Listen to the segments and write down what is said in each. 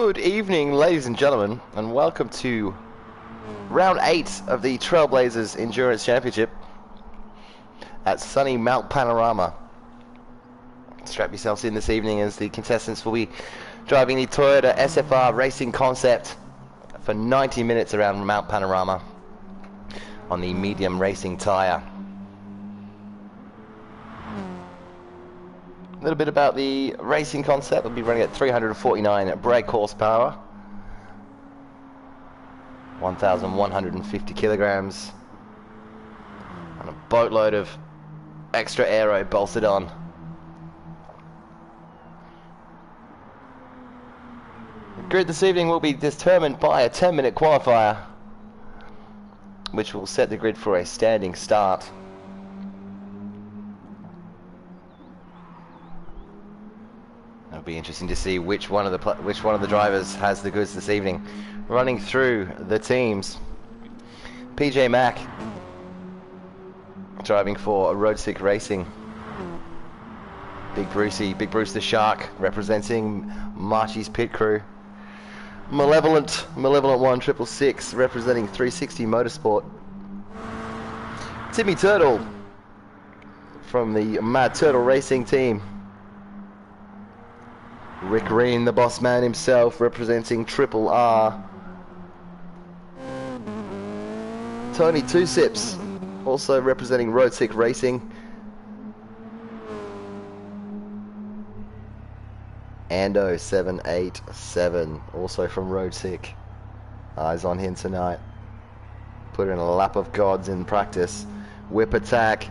Good evening, ladies and gentlemen, and welcome to round 8 of the Trailblazers Endurance Championship at sunny Mount Panorama. Strap yourselves in this evening as the contestants will be driving the Toyota SFR racing concept for 90 minutes around Mount Panorama on the medium racing tyre. A little bit about the racing concept. We'll be running at 349 brake horsepower, 1,150 kilograms, and a boatload of extra aero bolted on. The grid this evening will be determined by a 10-minute qualifier, which will set the grid for a standing start. It'll be interesting to see which one of the drivers has the goods this evening. Running through the teams, PJ Mack driving for Road Sick Racing. Big Bruce the Shark representing Marchie's pit crew. Malevolent 1666 representing 360 Motorsport. Timmy Turtle from the Mad Turtle Racing team. Rick Reen, the boss man himself, representing Triple R. Tony Two Sips, also representing Road Sick Racing. Ando 787, also from Road Sick. Eyes on him tonight. Put in a lap of gods in practice. Whip Attack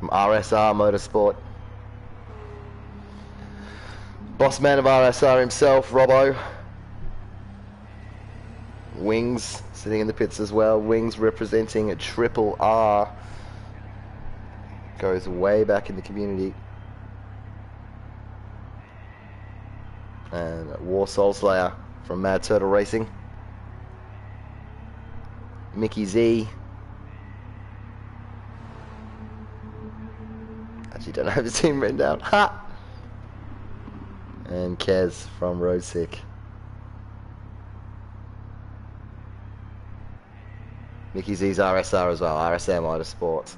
from RSR Motorsport. Boss man of RSR himself, Robbo. Wings sitting in the pits as well. Wings representing Triple R. Goes way back in the community. And War Soul Slayer from Mad Turtle Racing. Mickey Z. Actually don't have his team written down. Ha! And Kez from Road Sick. Mickey Z's RSR as well, RSM Motorsports.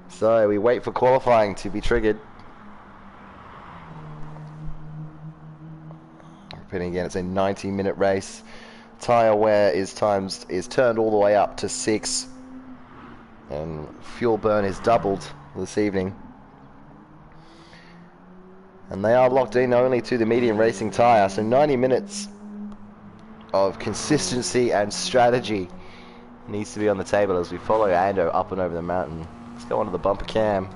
So we wait for qualifying to be triggered. Repeating again, it's a 90-minute race. Tyre wear is turned all the way up to 6, and fuel burn is doubled this evening. And they are locked in only to the medium racing tyre, so 90 minutes of consistency and strategy needs to be on the table as we follow Ando up and over the mountain. Let's go onto the bumper cam.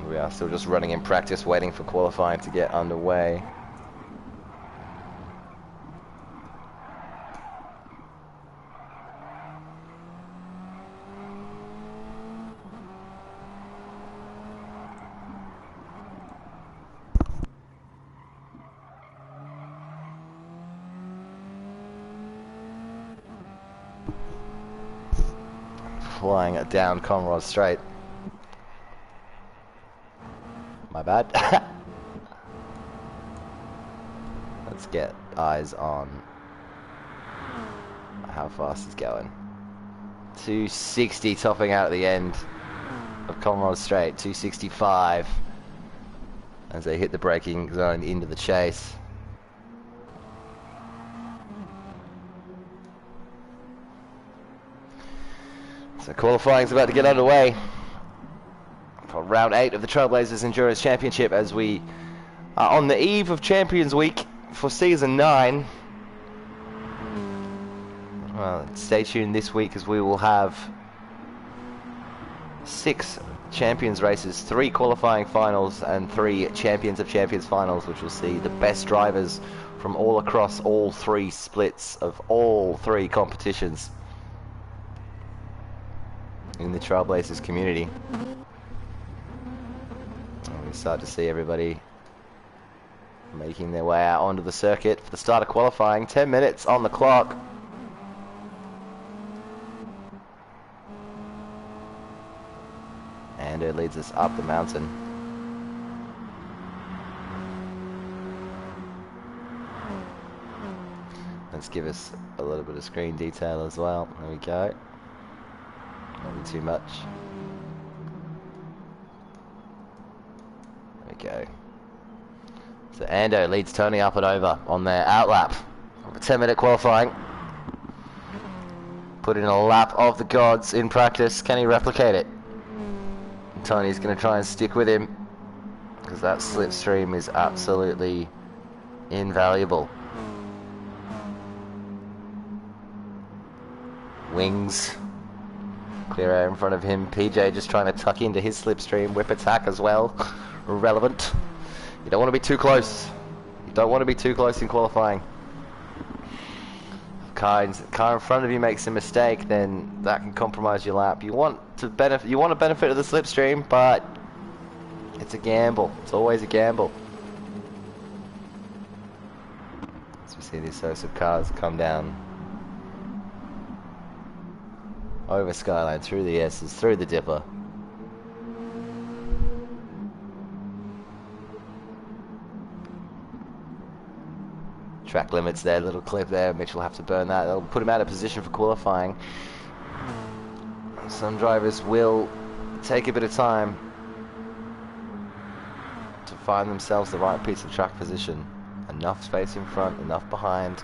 We are still just running in practice, waiting for qualifying to get underway. Flying it down Conrod Straight. My bad. Let's get eyes on how fast it's going. 260 topping out at the end of Conrod Straight. 265 as they hit the braking zone into the chase. So qualifying's about to get underway for round 8 of the Trailblazers Endurance Championship as we are on the eve of Champions Week for Season 9. Well, stay tuned this week as we will have 6 Champions races, 3 qualifying finals and 3 Champions of Champions finals, which will see the best drivers from all across all 3 splits of all 3 competitions in the Trailblazers community. And we start to see everybody making their way out onto the circuit for the start of qualifying. 10 minutes on the clock. Ando leads us up the mountain. Let's give us a little bit of screen detail as well. There we go. Not be too much. There we go. So Ando leads Tony up and over on their outlap of a 10-minute qualifying. Put in a lap of the gods in practice. Can he replicate it? Tony's going to try and stick with him because that slipstream is absolutely invaluable. Wings. Clear air in front of him. PJ just trying to tuck into his slipstream. Whip attack as well. Relevant. You don't want to be too close. You don't want to be too close in qualifying. If car in front of you makes a mistake, then that can compromise your lap. You want to benefit. You want to benefit of the slipstream, but it's a gamble. It's always a gamble. As we see the associative cars come down over Skyline, through the S's, through the Dipper. Track limits there, little clip there. Mitch will have to burn that. That'll put him out of position for qualifying. Some drivers will take a bit of time to find themselves the right piece of track position. Enough space in front, enough behind.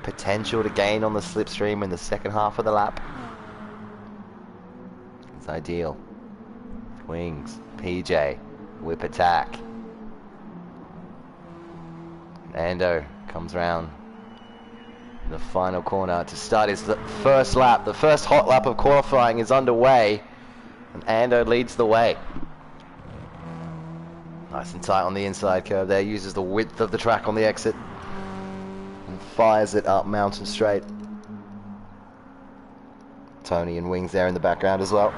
Potential to gain on the slipstream in the second half of the lap. It's ideal. Wings, PJ, whip attack. Ando comes round in the final corner to start his first lap. The first hot lap of qualifying is underway, and Ando leads the way. Nice and tight on the inside curve there, uses the width of the track on the exit and fires it up mountain straight. Tony and Wings there in the background as well.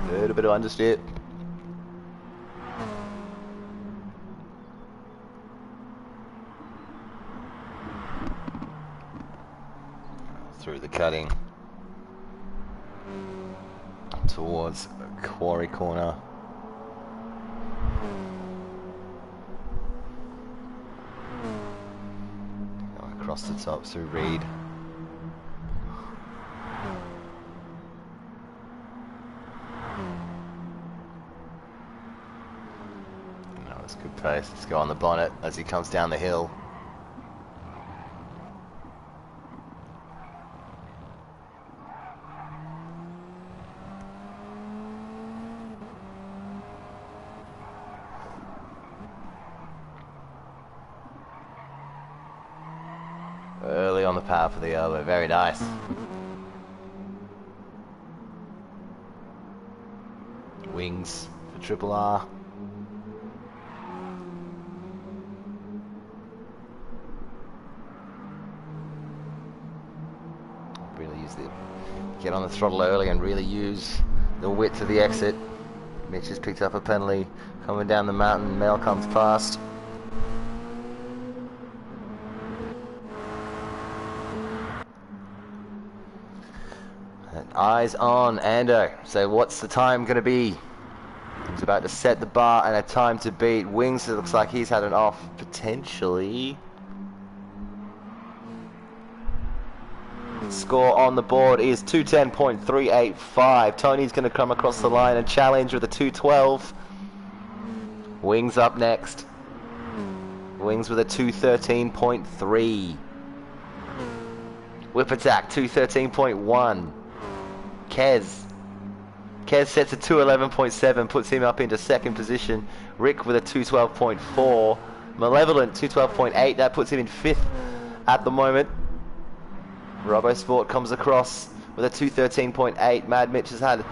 A little bit of understeer. Through the cutting towards Quarry Corner. Across the top through Reed. No, that's good pace. Let's go on the bonnet as he comes down the hill. Early on the power for the elbow, very nice. Wings for Triple R. Really use the get on the throttle early and really use the width of the exit. Mitch has picked up a penalty coming down the mountain. Mel comes past. Eyes on Ando. So what's the time going to be? He's about to set the bar and a time to beat. Wings, it looks like he's had an off potentially. Score on the board is 210.385. Tony's going to come across the line and challenge with a 212. Wings up next. Wings with a 213.3. Whip attack 213.1. Kez sets a 211.7, puts him up into second position. Rick with a 212.4. Malevolent 212.8, that puts him in fifth at the moment. RoboSport comes across with a 213.8. Mad Mitch has had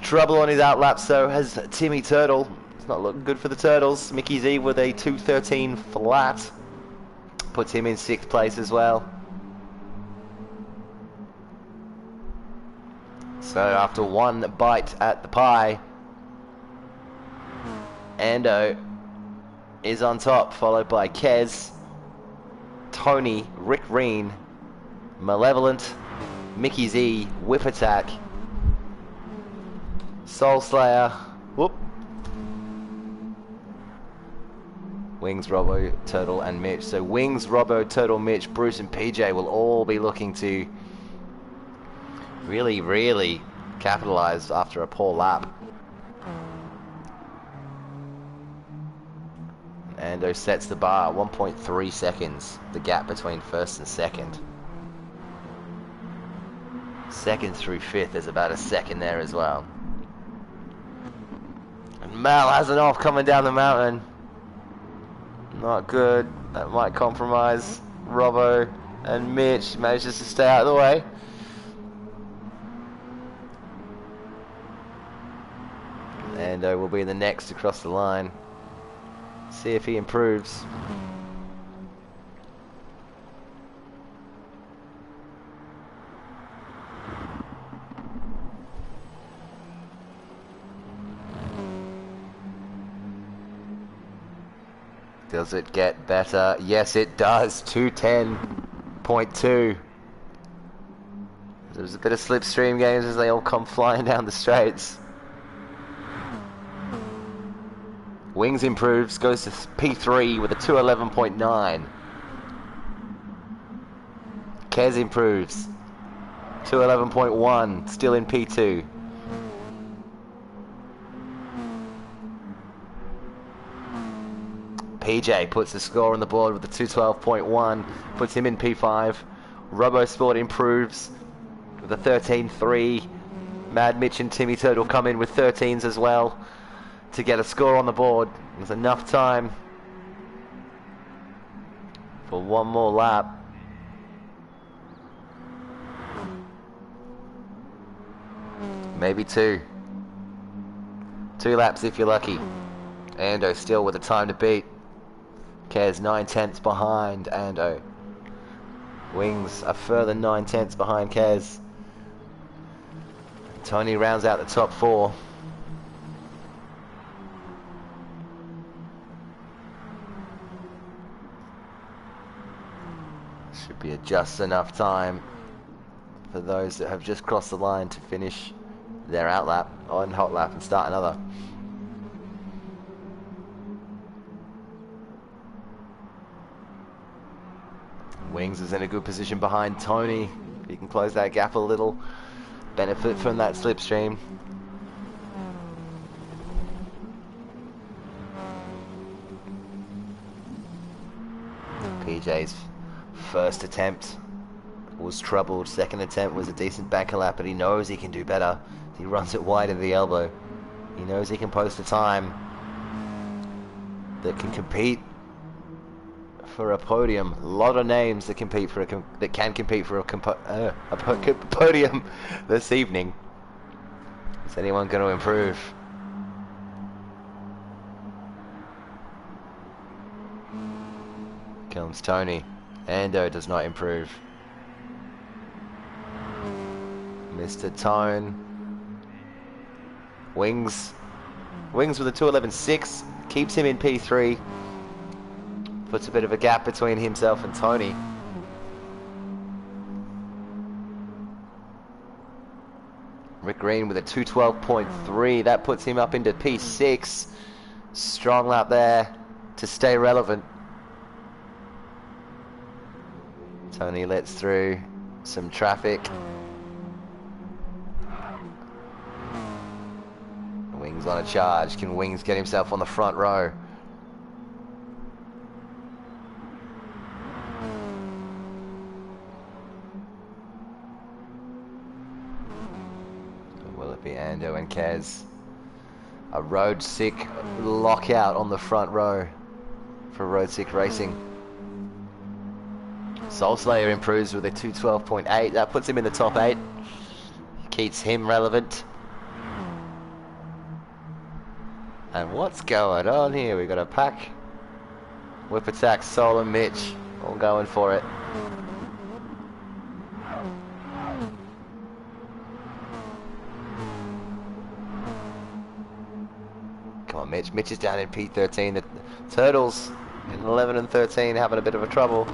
trouble on his outlap, so has Timmy Turtle. It's not looking good for the Turtles. Mickey Z with a 213 flat, puts him in sixth place as well. So after one bite at the pie, Ando is on top, followed by Kez, Tony, Rick Reen, Malevolent, Mickey Z, Whip Attack, Soul Slayer, whoop, Wings, Robo, Turtle, and Mitch. So Wings, Robo, Turtle, Mitch, Bruce, and PJ will all be looking to really capitalize after a poor lap. Ando sets the bar at 1.3 seconds, the gap between first and second. Second through fifth, there's about a second there as well. And Mal has an off coming down the mountain. Not good. That might compromise Robbo, and Mitch manages to stay out of the way. Ando will be the next to cross the line. See if he improves. Does it get better? Yes, it does. 210.2. There's a bit of slipstream games as they all come flying down the straights. Wings improves, goes to P3 with a 211.9. Kez improves, 211.1, still in P2. PJ puts the score on the board with a 212.1, puts him in P5. RoboSport improves with a 13.3. Mad Mitch and Timmy Turtle come in with 13s as well to get a score on the board. There's enough time for one more lap. Maybe two. 2 laps if you're lucky. Ando still with a time to beat. Kez 9/10 behind Ando. Wings a further 9/10 behind Kez. Tony rounds out the top 4. Should be just enough time for those that have just crossed the line to finish their out lap on hot lap and start another. Wings is in a good position behind Tony. He can close that gap a little, benefit from that slipstream. PJ's first attempt was troubled. Second attempt was a decent banker lap, but he knows he can do better. He runs it wide of the elbow. He knows he can post a time that can compete for a podium. A lot of names that compete for that can compete for a podium this evening. Is anyone going to improve? Comes Tony. Ando does not improve. Mr. Tone. Wings with a 211.6 keeps him in P3. Puts a bit of a gap between himself and Tony. Rick Green with a 212.3. That puts him up into P6. Strong lap there to stay relevant. Tony lets through some traffic. Wings on a charge. Can Wings get himself on the front row? Will it be Ando and Kez? A road sick lockout on the front row for Road Sick Racing. Soul Slayer improves with a 212.8. That puts him in the top 8. Keeps him relevant. And what's going on here? We got a pack. Whip Attack, Soul and Mitch all going for it. Mitch. Mitch is down in P13. The Turtles in 11 and 13 having a bit of a trouble.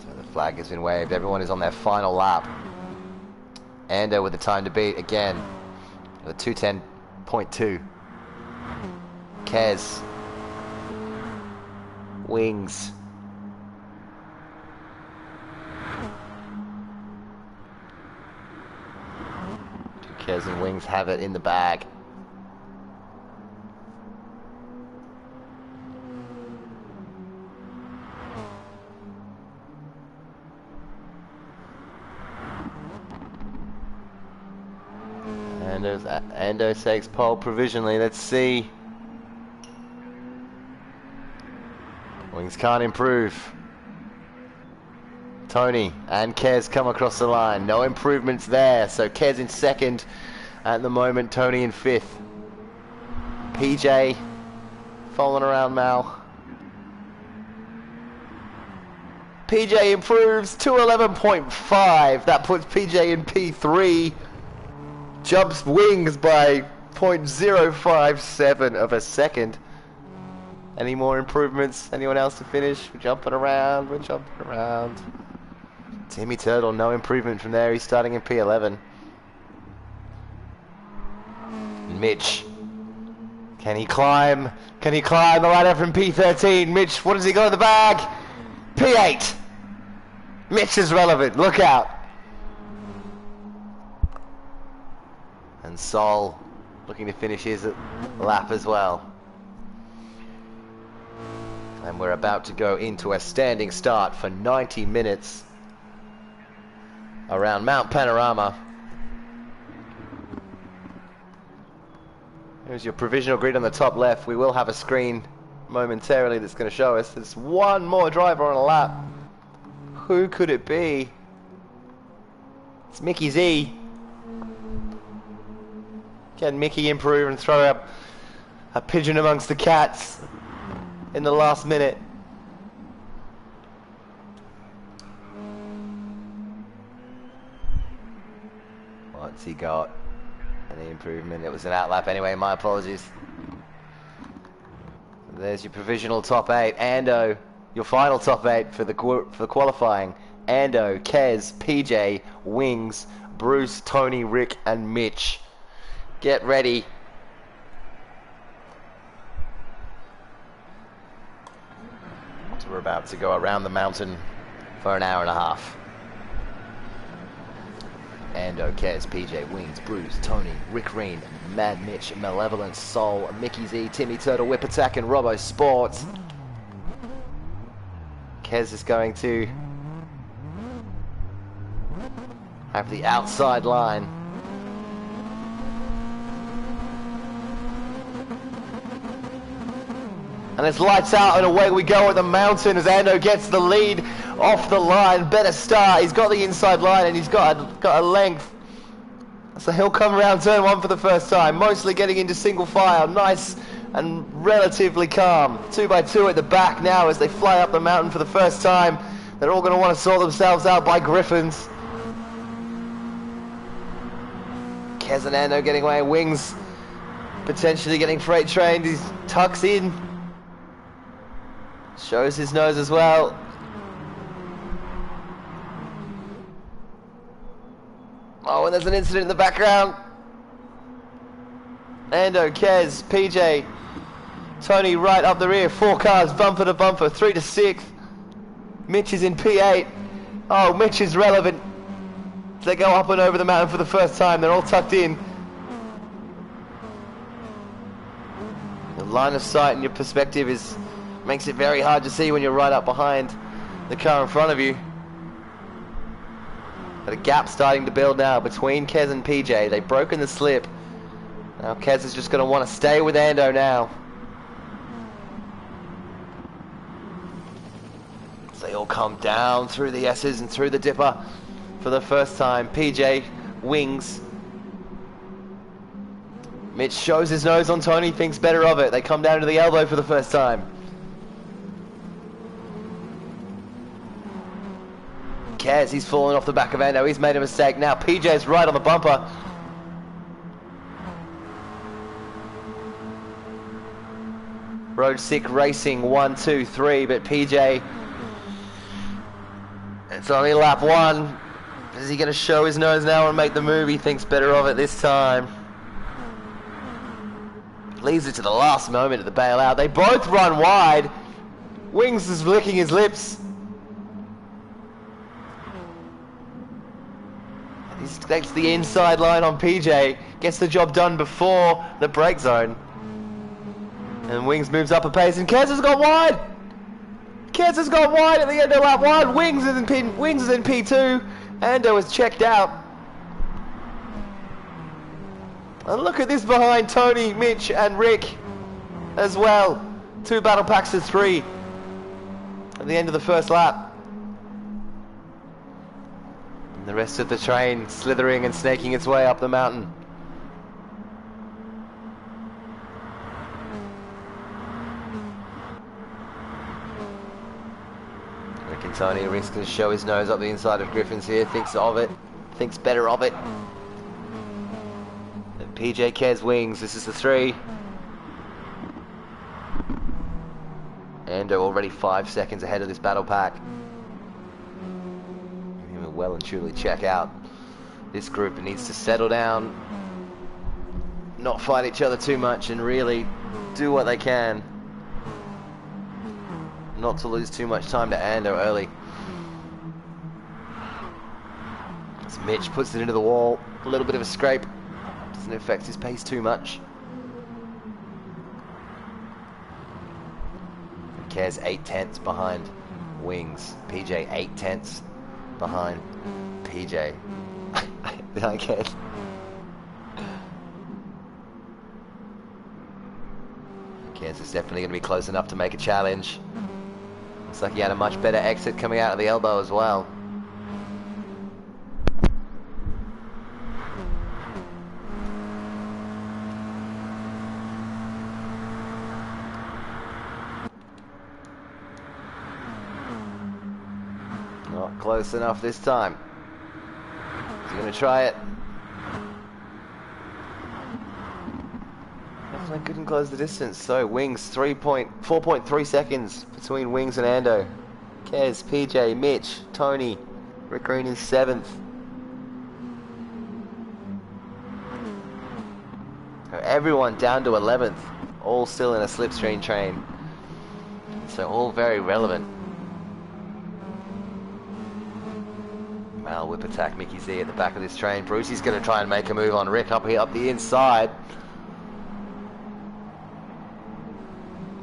So the flag has been waved. Everyone is on their final lap. Ando with the time to beat again. With 2:10.2. Kez. Wings. Kez and Wings have it in the bag. Ando takes pole provisionally. Let's see. Wings can't improve. Tony and Kez come across the line. No improvements there. So Kez in second at the moment. Tony in fifth. PJ falling around Mal. PJ improves to 11.5. That puts PJ in P3. Jumps Wings by 0.057 of a second. Any more improvements? Anyone else to finish? We're jumping around. We're jumping around. Timmy Turtle, no improvement from there. He's starting in P11. Mitch. Can he climb? Can he climb the ladder from P13? Mitch, what does he got in the bag? P8. Mitch is relevant. Look out. And Sol looking to finish his lap as well. And we're about to go into a standing start for 90 minutes around Mount Panorama. Here's your provisional grid on the top left. We will have a screen momentarily that's going to show us. There's one more driver on a lap. Who could it be? It's Mickey Z. Can Mickey improve and throw up a pigeon amongst the cats in the last minute? What's he got? Any improvement? It was an outlap anyway, my apologies. There's your provisional top 8. Ando, your final top 8 for the qualifying. Ando, Kez, PJ, Wings, Bruce, Tony, Rick and Mitch. Get ready. So we're about to go around the mountain for an hour and a half. Ando, Kez, PJ, Wings, Bruce, Tony, Rick Reen, Mad Mitch, Malevolence, Soul, Mickey Z, Timmy Turtle, Whip Attack, and Robbo Sports. Kez is going to have the outside line. And it's lights out and away we go at the mountain as Ando gets the lead off the line. Better start. He's got the inside line and he's got a length. So he'll come around turn 1 for the first time. Mostly getting into single file. Nice and relatively calm. 2x2 at the back now as they fly up the mountain for the first time. They're all going to want to sort themselves out by Griffins. Kez and Ando getting away. Wings potentially getting freight trained. He tucks in. Shows his nose as well. Oh, and there's an incident in the background. Ando, Kez, PJ, Tony right up the rear. 4 cars, bumper to bumper, 3 to 6th. Mitch is in P8. Oh, Mitch is relevant. They go up and over the mountain for the first time. They're all tucked in. The line of sight and your perspective makes it very hard to see when you're right up behind the car in front of you. But a gap starting to build now between Kez and PJ. They've broken the slip. Now Kez is just going to want to stay with Ando now. So they all come down through the S's and through the dipper for the first time. PJ, Wings. Mitch shows his nose on Tony, thinks better of it. They come down to the elbow for the first time. Kez, he's fallen off the back of Endo. He's made a mistake. Now PJ's right on the bumper. Road Sick Racing 1, 2, 3, but PJ, it's only lap 1. Is he going to show his nose now and make the move? He thinks better of it this time. Leaves it to the last moment of the bailout. They both run wide. Wings is licking his lips. He takes the inside line on PJ. Gets the job done before the brake zone. And Wings moves up a pace, and Kez has gone wide. Kez has gone wide at the end of lap 1. Wings is in P2. Ando is checked out. And look at this behind Tony, Mitch, and Rick as well. 2 battle packs to 3 at the end of the first lap. And the rest of the train slithering and snaking its way up the mountain. Rick and Tony, Rick's going to show his nose up the inside of Griffin's here, thinks better of it. And PJ Kez Wings, this is the 3. Ando already 5 seconds ahead of this battle pack. He will well and truly check out. This group needs to settle down, not fight each other too much, and really do what they can not to lose too much time to Ando early. As Mitch puts it into the wall, a little bit of a scrape. Doesn't affect his pace too much. Kez 8/10 behind Wings. PJ 8/10 behind PJ. I can't. Kez is definitely going to be close enough to make a challenge. Looks like he had a much better exit coming out of the elbow as well. Not close enough this time. He's going to try it. I couldn't close the distance. So Wings 4.3 seconds between Wings and Ando. Kez, PJ, Mitch, Tony, Rick Green is 7th. Everyone down to 11th, all still in a slipstream train. So all very relevant. Mal whip attack Mickey Z at the back of this train. Brucey's going to try and make a move on Rick up here, up the inside.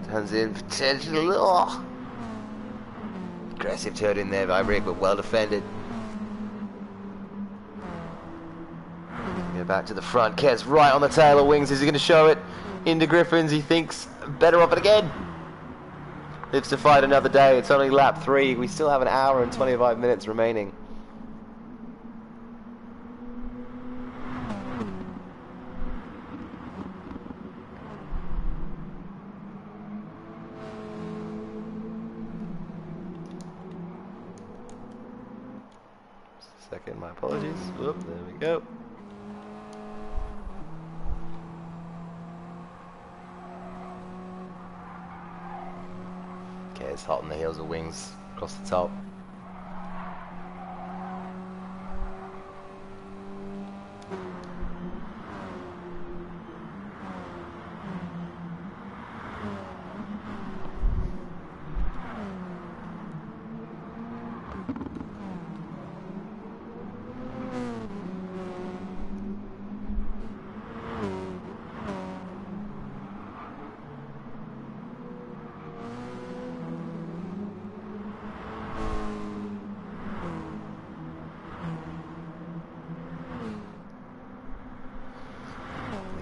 Turns in potentially. Oh. Aggressive turn in there by Rick, but well defended. Go back to the front. Kez right on the tail of Wings. Is he going to show it into Griffins? He thinks better of it again. Lives to fight another day. It's only lap 3. We still have an hour and 25 minutes remaining. Second, my apologies. Whoop, there we go. Okay, it's hot on the heels of Wings across the top.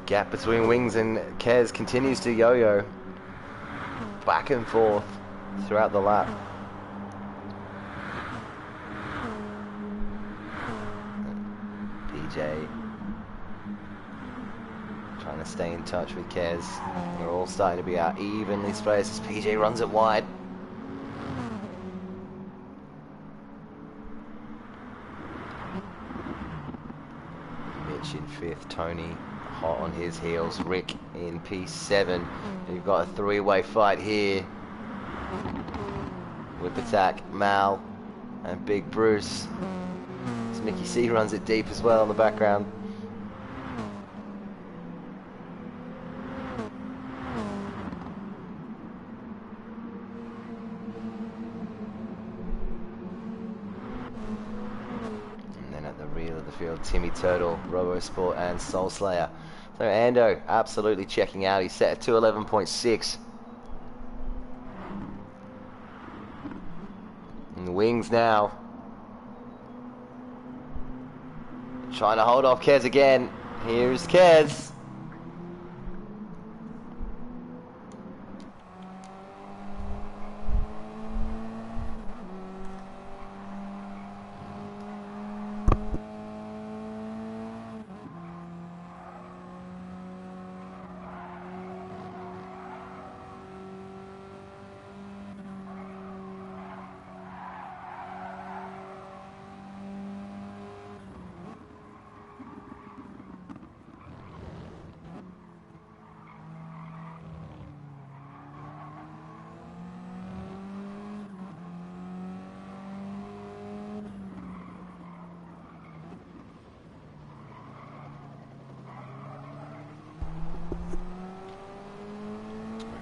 Gap between Wings and Kez continues to yo-yo back and forth throughout the lap. PJ trying to stay in touch with Kez. They're all starting to be out evenly spaced as PJ runs it wide. 5th. Tony hot on his heels. Rick in P7. You've got a three-way fight here. Whip attack, Mal and Big Bruce. As Mickey C runs it deep as well in the background. Field, Timmy Turtle, RoboSport and Soul Slayer. So Ando absolutely checking out. He's set at 211.6. And the Wings now trying to hold off Kez again. Here's Kez.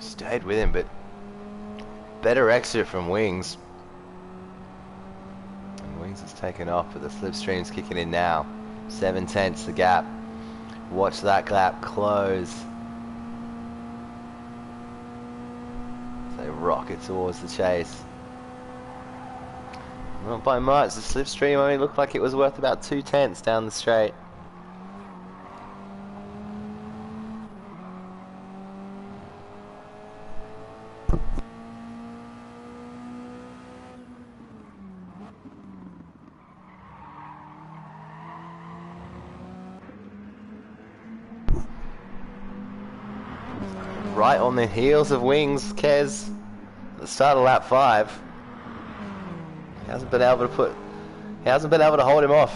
Stayed with him, but better exit from Wings. And Wings has taken off, but the slipstream's kicking in now. 7/10 the gap. Watch that gap close. They rocket towards the chase. Not by much. The slipstream only looked like it was worth about 2/10 down the straight. Right on the heels of Wings, Kez, at the start of lap 5. He hasn't been able to hold him off.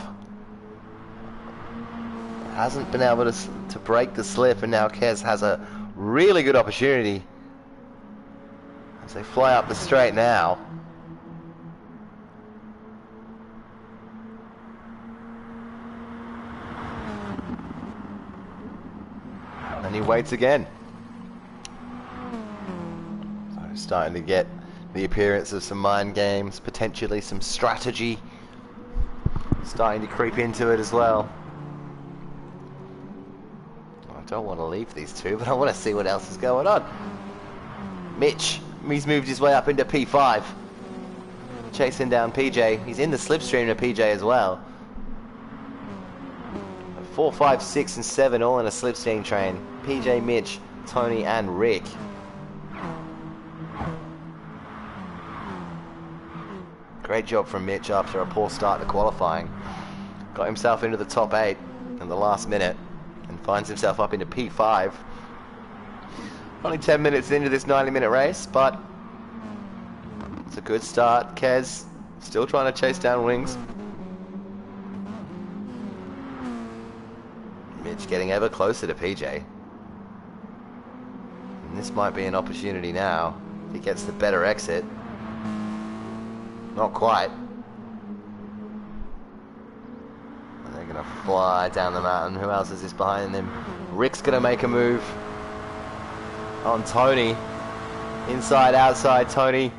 Hasn't been able to break the slip, and now Kez has a really good opportunity as they fly up the straight now. And he waits again. Starting to get the appearance of some mind games, potentially some strategy starting to creep into it as well. I don't want to leave these two, but I want to see what else is going on. Mitch, he's moved his way up into P5, chasing down PJ. He's in the slipstream to PJ as well. 4, 5, 6 and 7 all in a slipstream train. PJ, Mitch, Tony and Rick. Great job from Mitch after a poor start to qualifying. Got himself into the top 8 in the last minute and finds himself up into P5. Only 10 minutes into this 90-minute race, but it's a good start. Kez still trying to chase down Wings. Mitch getting ever closer to PJ. And this might be an opportunity now. If he gets the better exit. Not quite. And they're gonna fly down the mountain. Who else is this behind them? Rick's gonna make a move on Tony. Inside, outside, Tony.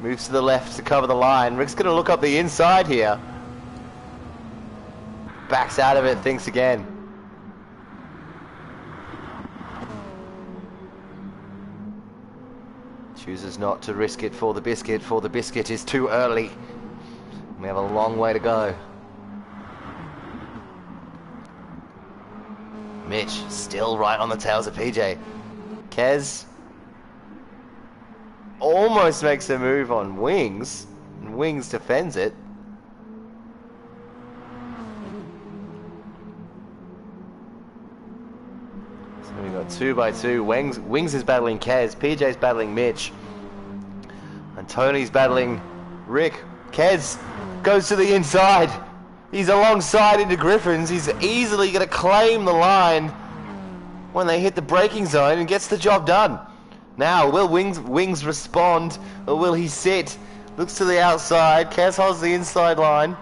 Moves to the left to cover the line. Rick's gonna look up the inside here. Backs out of it, thinks again. Chooses not to risk it for the biscuit, for the biscuit is too early. We have a long way to go. Mitch still right on the tails of PJ. Kez almost makes a move on Wings, and Wings defends it. So we've got 2 by 2. Wings is battling Kez, PJ's battling Mitch, and Tony's battling Rick. Kez goes to the inside. He's alongside into Griffins. He's easily going to claim the line when they hit the braking zone and gets the job done. Now, will Wings respond, or will he sit? Looks to the outside. Kez holds the inside line.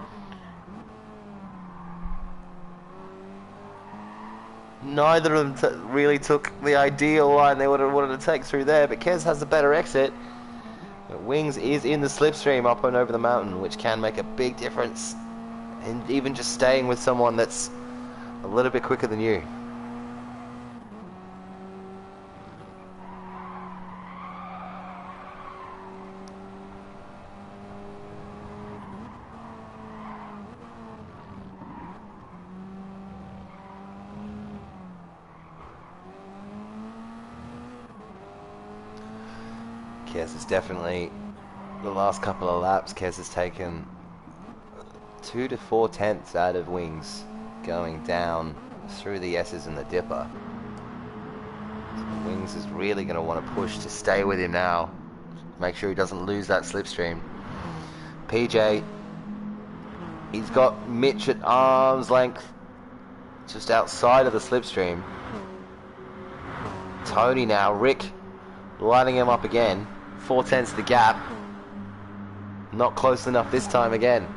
Neither of them really took the ideal line they would have wanted to take through there, but Kez has the better exit. But Wings is in the slipstream up and over the mountain, which can make a big difference. And even just staying with someone that's a little bit quicker than you. Kez is definitely, the last couple of laps, Kez has taken 2 to 4 tenths out of Wings going down through the S's and the dipper. So Wings is really going to want to push to stay with him now, make sure he doesn't lose that slipstream. PJ, he's got Mitch at arm's length just outside of the slipstream. Tony now, Rick lining him up again. 4 tenths the gap. Not close enough this time again.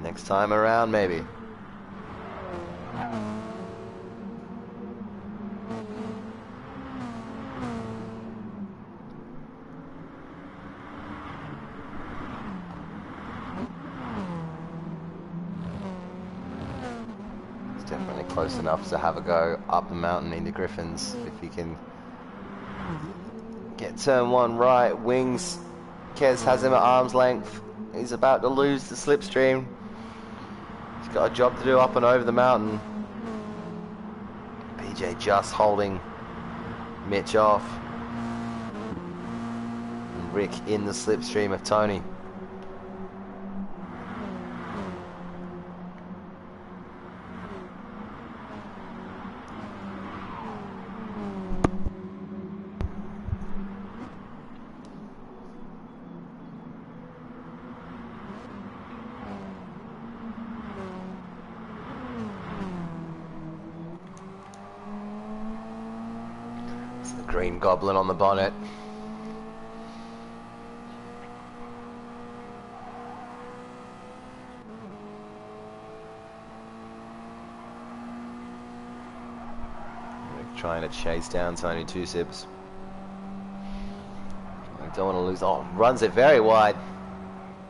Next time around, maybe. Definitely close enough to have a go up the mountain into Griffins if he can get turn 1 right. Wings, Kez has him at arm's length. He's about to lose the slipstream. He's got a job to do up and over the mountain. PJ just holding Mitch off. And Rick in the slipstream of Tony. Green Goblin on the bonnet. Trying to chase down Tony Two Sips. I don't want to lose. Oh, runs it very wide.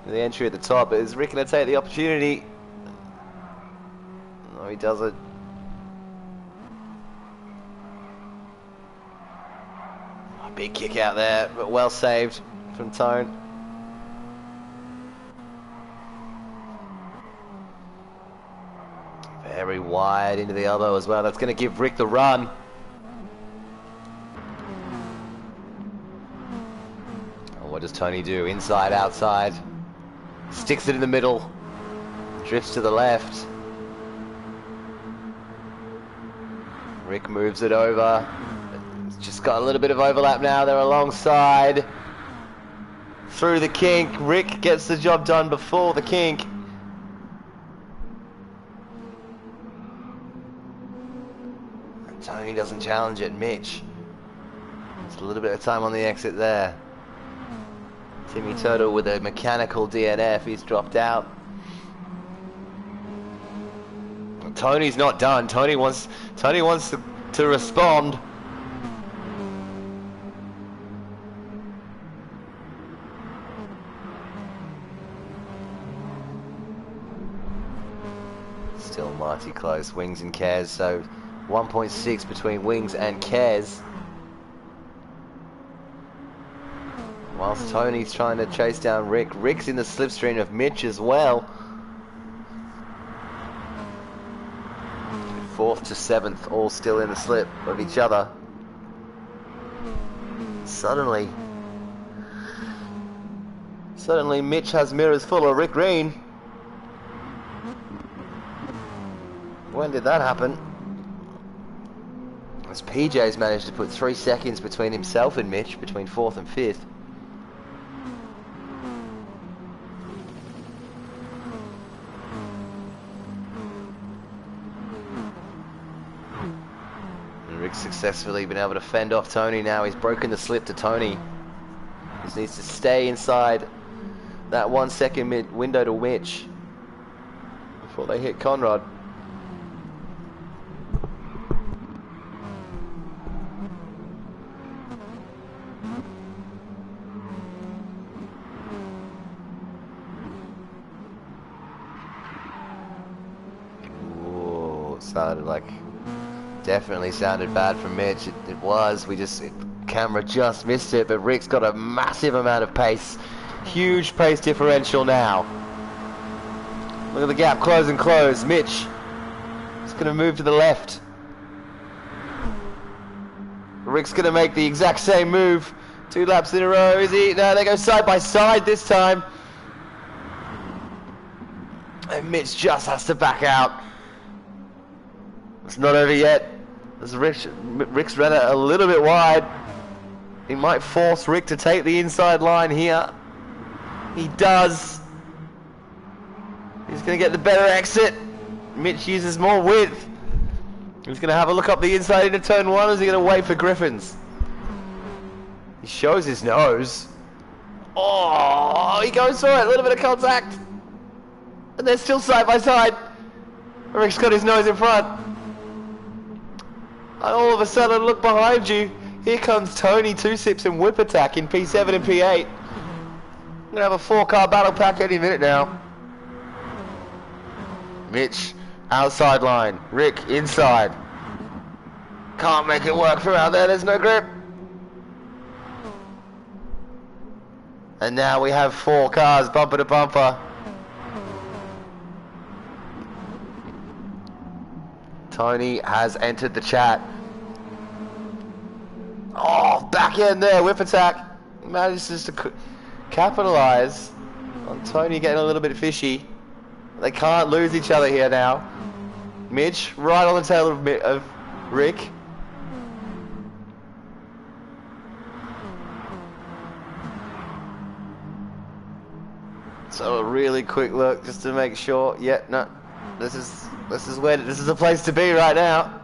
The entry at the top. Is Rick going to take the opportunity? No, he doesn't. Big kick out there, but well saved from Tone. Very wide into the elbow as well. That's going to give Rick the run. Oh, what does Tony do? Inside, outside. Sticks it in the middle. Drifts to the left. Rick moves it over. Just got a little bit of overlap now. They're alongside. Through the kink. Rick gets the job done before the kink. Tony doesn't challenge it. Mitch. Just a little bit of time on the exit there. Timmy Turtle with a mechanical DNF. He's dropped out. Tony's not done. Tony wants to respond. Still mighty close, Wings and Kez, so 1.6 between Wings and Kez. Whilst Tony's trying to chase down Rick. Rick's in the slipstream of Mitch as well. 4th to 7th, all still in the slip of each other. Suddenly Mitch has mirrors full of Rick Green. When did that happen? As PJ's managed to put 3 seconds between himself and Mitch, between 4th and 5th. Rick's successfully been able to fend off Tony now. He's broken the slip to Tony. He just needs to stay inside that 1 second window to Mitch before they hit Conrad. Ooh, it sounded like, definitely sounded bad from Mitch. It was. Camera just missed it, but Rick's got a massive amount of pace. Huge pace differential now. Look at the gap, close and close. Mitch is going to move to the left. Rick's going to make the exact same move. 2 laps in a row, is he? No, they go side by side this time. And Mitch just has to back out. It's not over yet. Rick's ran it a little bit wide. He might force Rick to take the inside line here. He does. He's going to get the better exit. Mitch uses more width. He's going to have a look up the inside into turn 1. Or is he going to wait for Griffins? He shows his nose. Oh, he goes for it. A little bit of contact. And they're still side by side. Rick's got his nose in front. And all of a sudden, look behind you. Here comes Tony, 2 sips and whip attack in P7 and P8. We're going to have a 4-car battle pack any minute now. Mitch, outside line. Rick, inside. Can't make it work from out there. There's no grip. And now we have 4 cars bumper to bumper. Tony has entered the chat. Oh, back end there, whip attack. Manages to capitalize on Tony getting a little bit fishy. They can't lose each other here now. Mitch, right on the tail of Rick. So a really quick look just to make sure. Yeah, no, this is the place to be right now.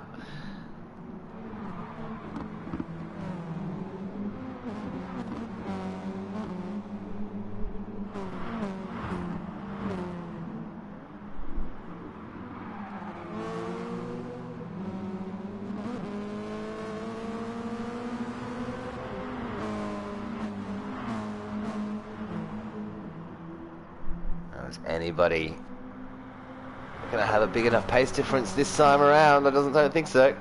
Is anybody gonna have a big enough pace difference this time around? I don't think so.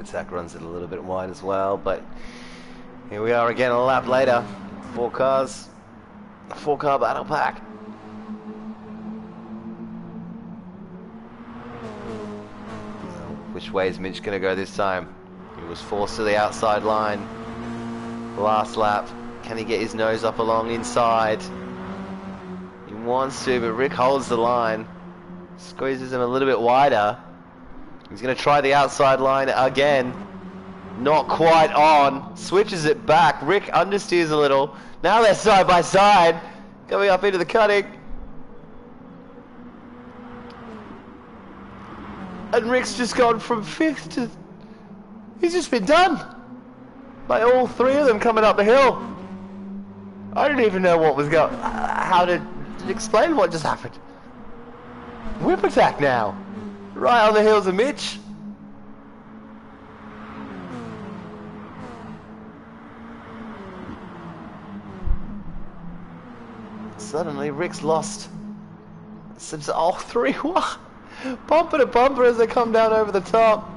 Attack runs it a little bit wide as well, but here we are again a lap later. 4 cars, a 4-car battle pack. Which way is Mitch going to go this time? He was forced to the outside line last lap. Can he get his nose up along inside? He wants to, but Rick holds the line. Squeezes him a little bit wider. He's going to try the outside line again. Not quite on. Switches it back. Rick understeers a little. Now they're side by side. Coming up into the cutting. And Rick's just gone from 5th to... He's just been done. By all 3 of them coming up the hill. I didn't even know what was going... how to explain what just happened. Whip attack now. Right on the heels of Mitch. Suddenly Rick's lost. Since all 3 bumper to bumper as they come down over the top.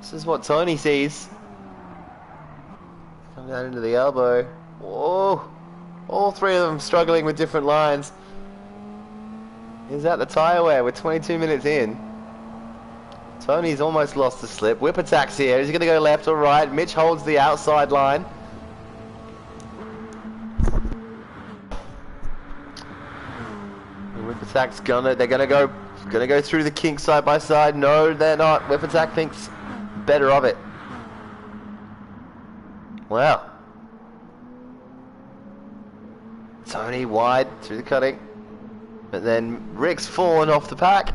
This is what Tony sees. Come down into the elbow. Whoa. All three of them struggling with different lines. He's at the tyre wear. We're 22 minutes in. Tony's almost lost the slip. Whip attacks here. Is he going to go left or right? Mitch holds the outside line. Whip attack's they're gonna go through the kink side by side. No, they're not. Whip attack thinks better of it. Wow. Tony wide through the cutting, but then Rick's fallen off the pack.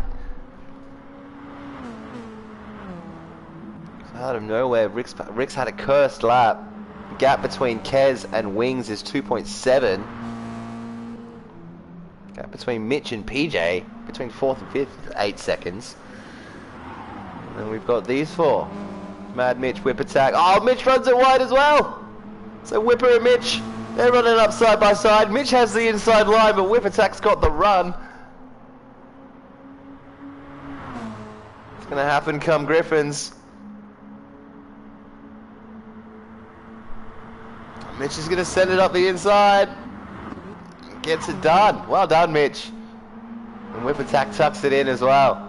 Out of nowhere, Rick's had a cursed lap. The gap between Kez and Wings is 2.7. Gap between Mitch and PJ, between 4th and 5th, 8 seconds. And then we've got these four. Mad Mitch, Whip attack. Oh, Mitch runs it wide as well. So Whipper and Mitch, they're running up side by side. Mitch has the inside line, but Whip attack's got the run. It's gonna happen come Griffins. Mitch is gonna send it up the inside. Gets it done. Well done, Mitch. And Whip attack tucks it in as well.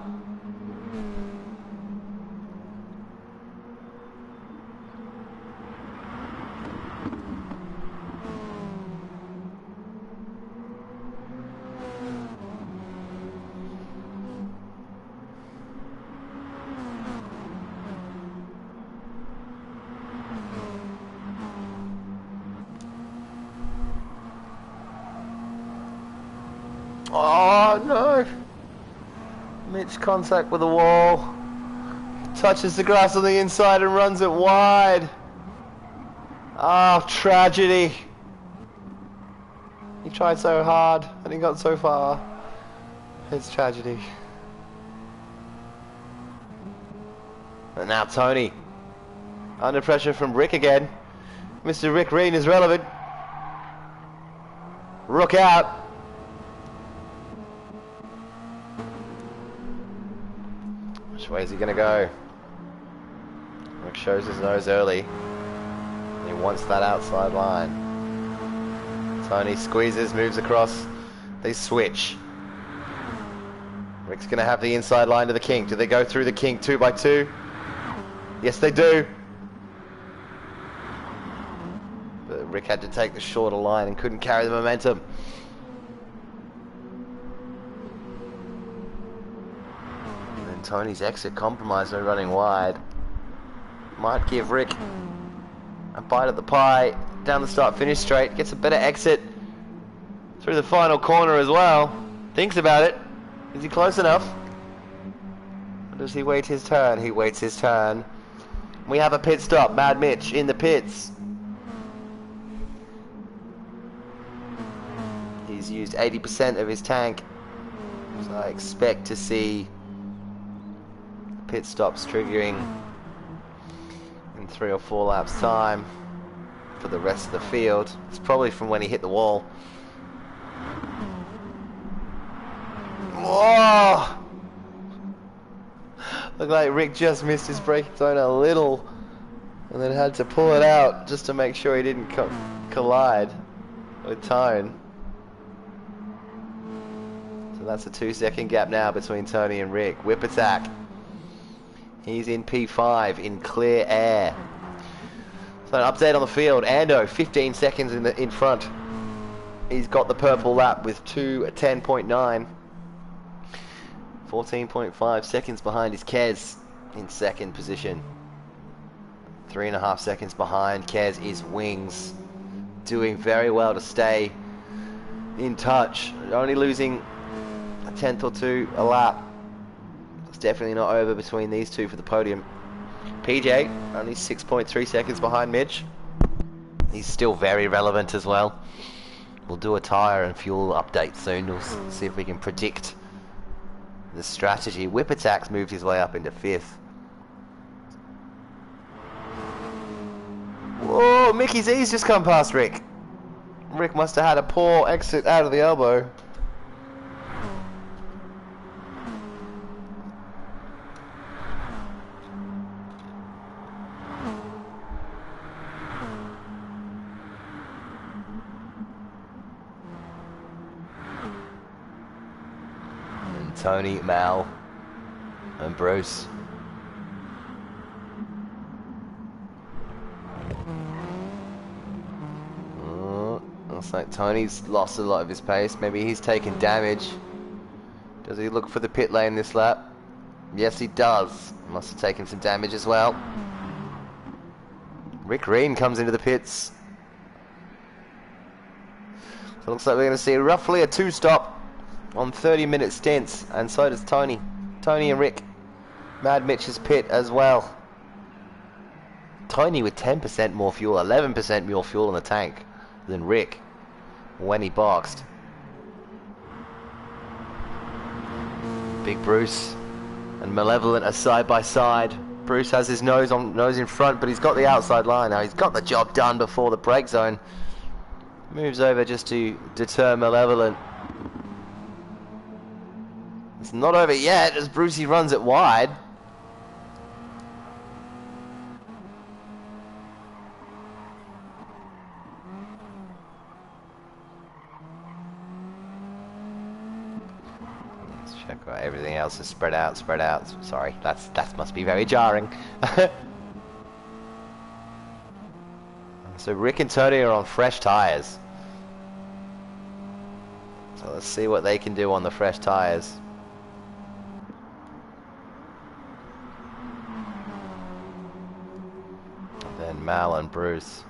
Oh no! Mitch contact with the wall. Touches the grass on the inside and runs it wide. Ah, oh, tragedy. He tried so hard and he got so far. It's tragedy. And now Tony. Under pressure from Rick again. Mr. Rick Reen is relevant. Rook out. Which way is he gonna go? Rick shows his nose early. He wants that outside line. Tony squeezes, moves across. They switch. Rick's gonna have the inside line to the kink. Do they go through the kink 2 by 2? Yes, they do. But Rick had to take the shorter line and couldn't carry the momentum. Tony's exit compromise by running wide might give Rick a bite at the pie down the start finish straight. Gets a better exit through the final corner as well. Thinks about it. Is he close enough? Or does he wait his turn? He waits his turn. We have a pit stop. Mad Mitch in the pits. He's used 80% of his tank, so I expect to see pit stops triggering in 3 or 4 laps time for the rest of the field. It's probably from when he hit the wall. Whoa! Looked like Rick just missed his braking zone a little and then had to pull it out just to make sure he didn't collide with Tone. So that's a 2-second gap now between Tony and Rick. Whip attack. He's in P5 in clear air. So an update on the field. Ando, 15 seconds in front. He's got the purple lap with 2:10.9. 14.5 seconds behind is Kez in second position. 3.5 seconds behind Kez is Wings. Doing very well to stay in touch. Only losing a 10th or 2 a lap. It's definitely not over between these two for the podium. PJ, only 6.3 seconds behind Mitch. He's still very relevant as well. We'll do a tyre and fuel update soon. We'll see if we can predict the strategy. Whip Attack's moved his way up into 5th. Whoa, Mickey Z's just come past Rick. Rick must have had a poor exit out of the elbow. Tony, Mal, and Bruce. Looks like Tony's lost a lot of his pace. Maybe he's taken damage. Does he look for the pit lane this lap? Yes, he does. Must have taken some damage as well. Rick Green comes into the pits. So it looks like we're going to see roughly a 2-stop on 30-minute stints, and so does Tony. Tony and Rick. Mad Mitch's pit as well. Tony with 10% more fuel, 11% more fuel in the tank than Rick when he boxed. Big Bruce and Malevolent are side by side. Bruce has his nose in front, but he's got the outside line now. He's got the job done before the brake zone. Moves over just to deter Malevolent. It's not over yet as Brucey runs it wide. Let's check out everything else is spread out, spread out. Sorry, that must be very jarring. So Rick and Tony are on fresh tires. So let's see what they can do on the fresh tires. Then Mal and Bruce.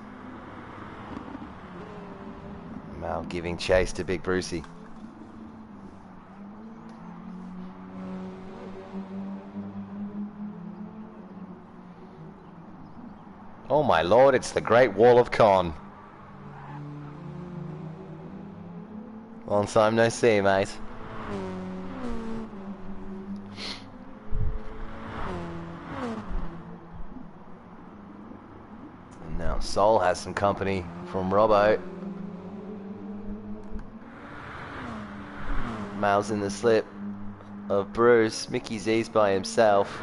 Mal giving chase to Big Brucey. Oh my lord, it's the Great Wall of Con. Long time no see, mate. And now Sol has some company from Robbo. Mal's in the slip of Bruce. Mickey Z's by himself.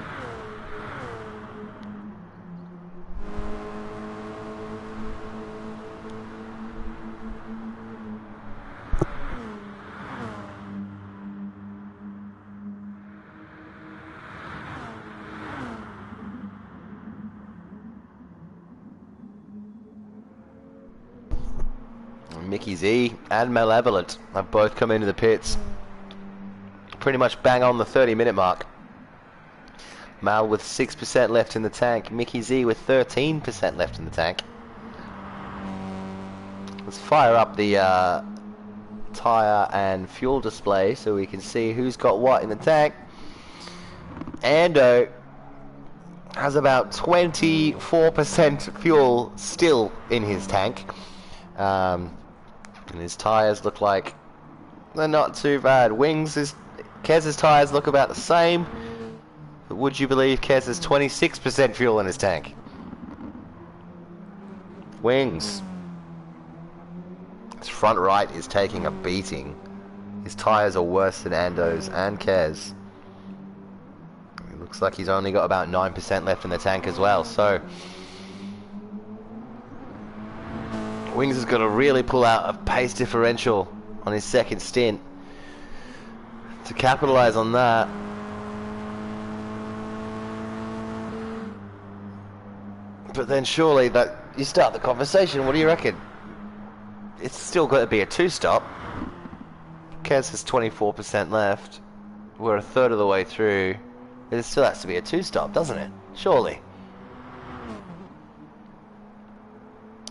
Mickey Z and Malevolent have both come into the pits. Pretty much bang on the 30-minute mark. Mal with 6% left in the tank. Mickey Z with 13% left in the tank. Let's fire up the tyre and fuel display so we can see who's got what in the tank. Ando has about 24% fuel still in his tank. And his tyres look like they're not too bad. Kez's tyres look about the same. But would you believe Kez has 26% fuel in his tank? Wings. His front right is taking a beating. His tyres are worse than Ando's and Kez. It looks like he's only got about 9% left in the tank as well, so Wings has got to really pull out a pace differential on his second stint to capitalize on that. But then surely that you start the conversation. What do you reckon? It's still got to be a 2-stop. Kez has 24% left. We're a third of the way through. It still has to be a 2-stop, doesn't it? Surely.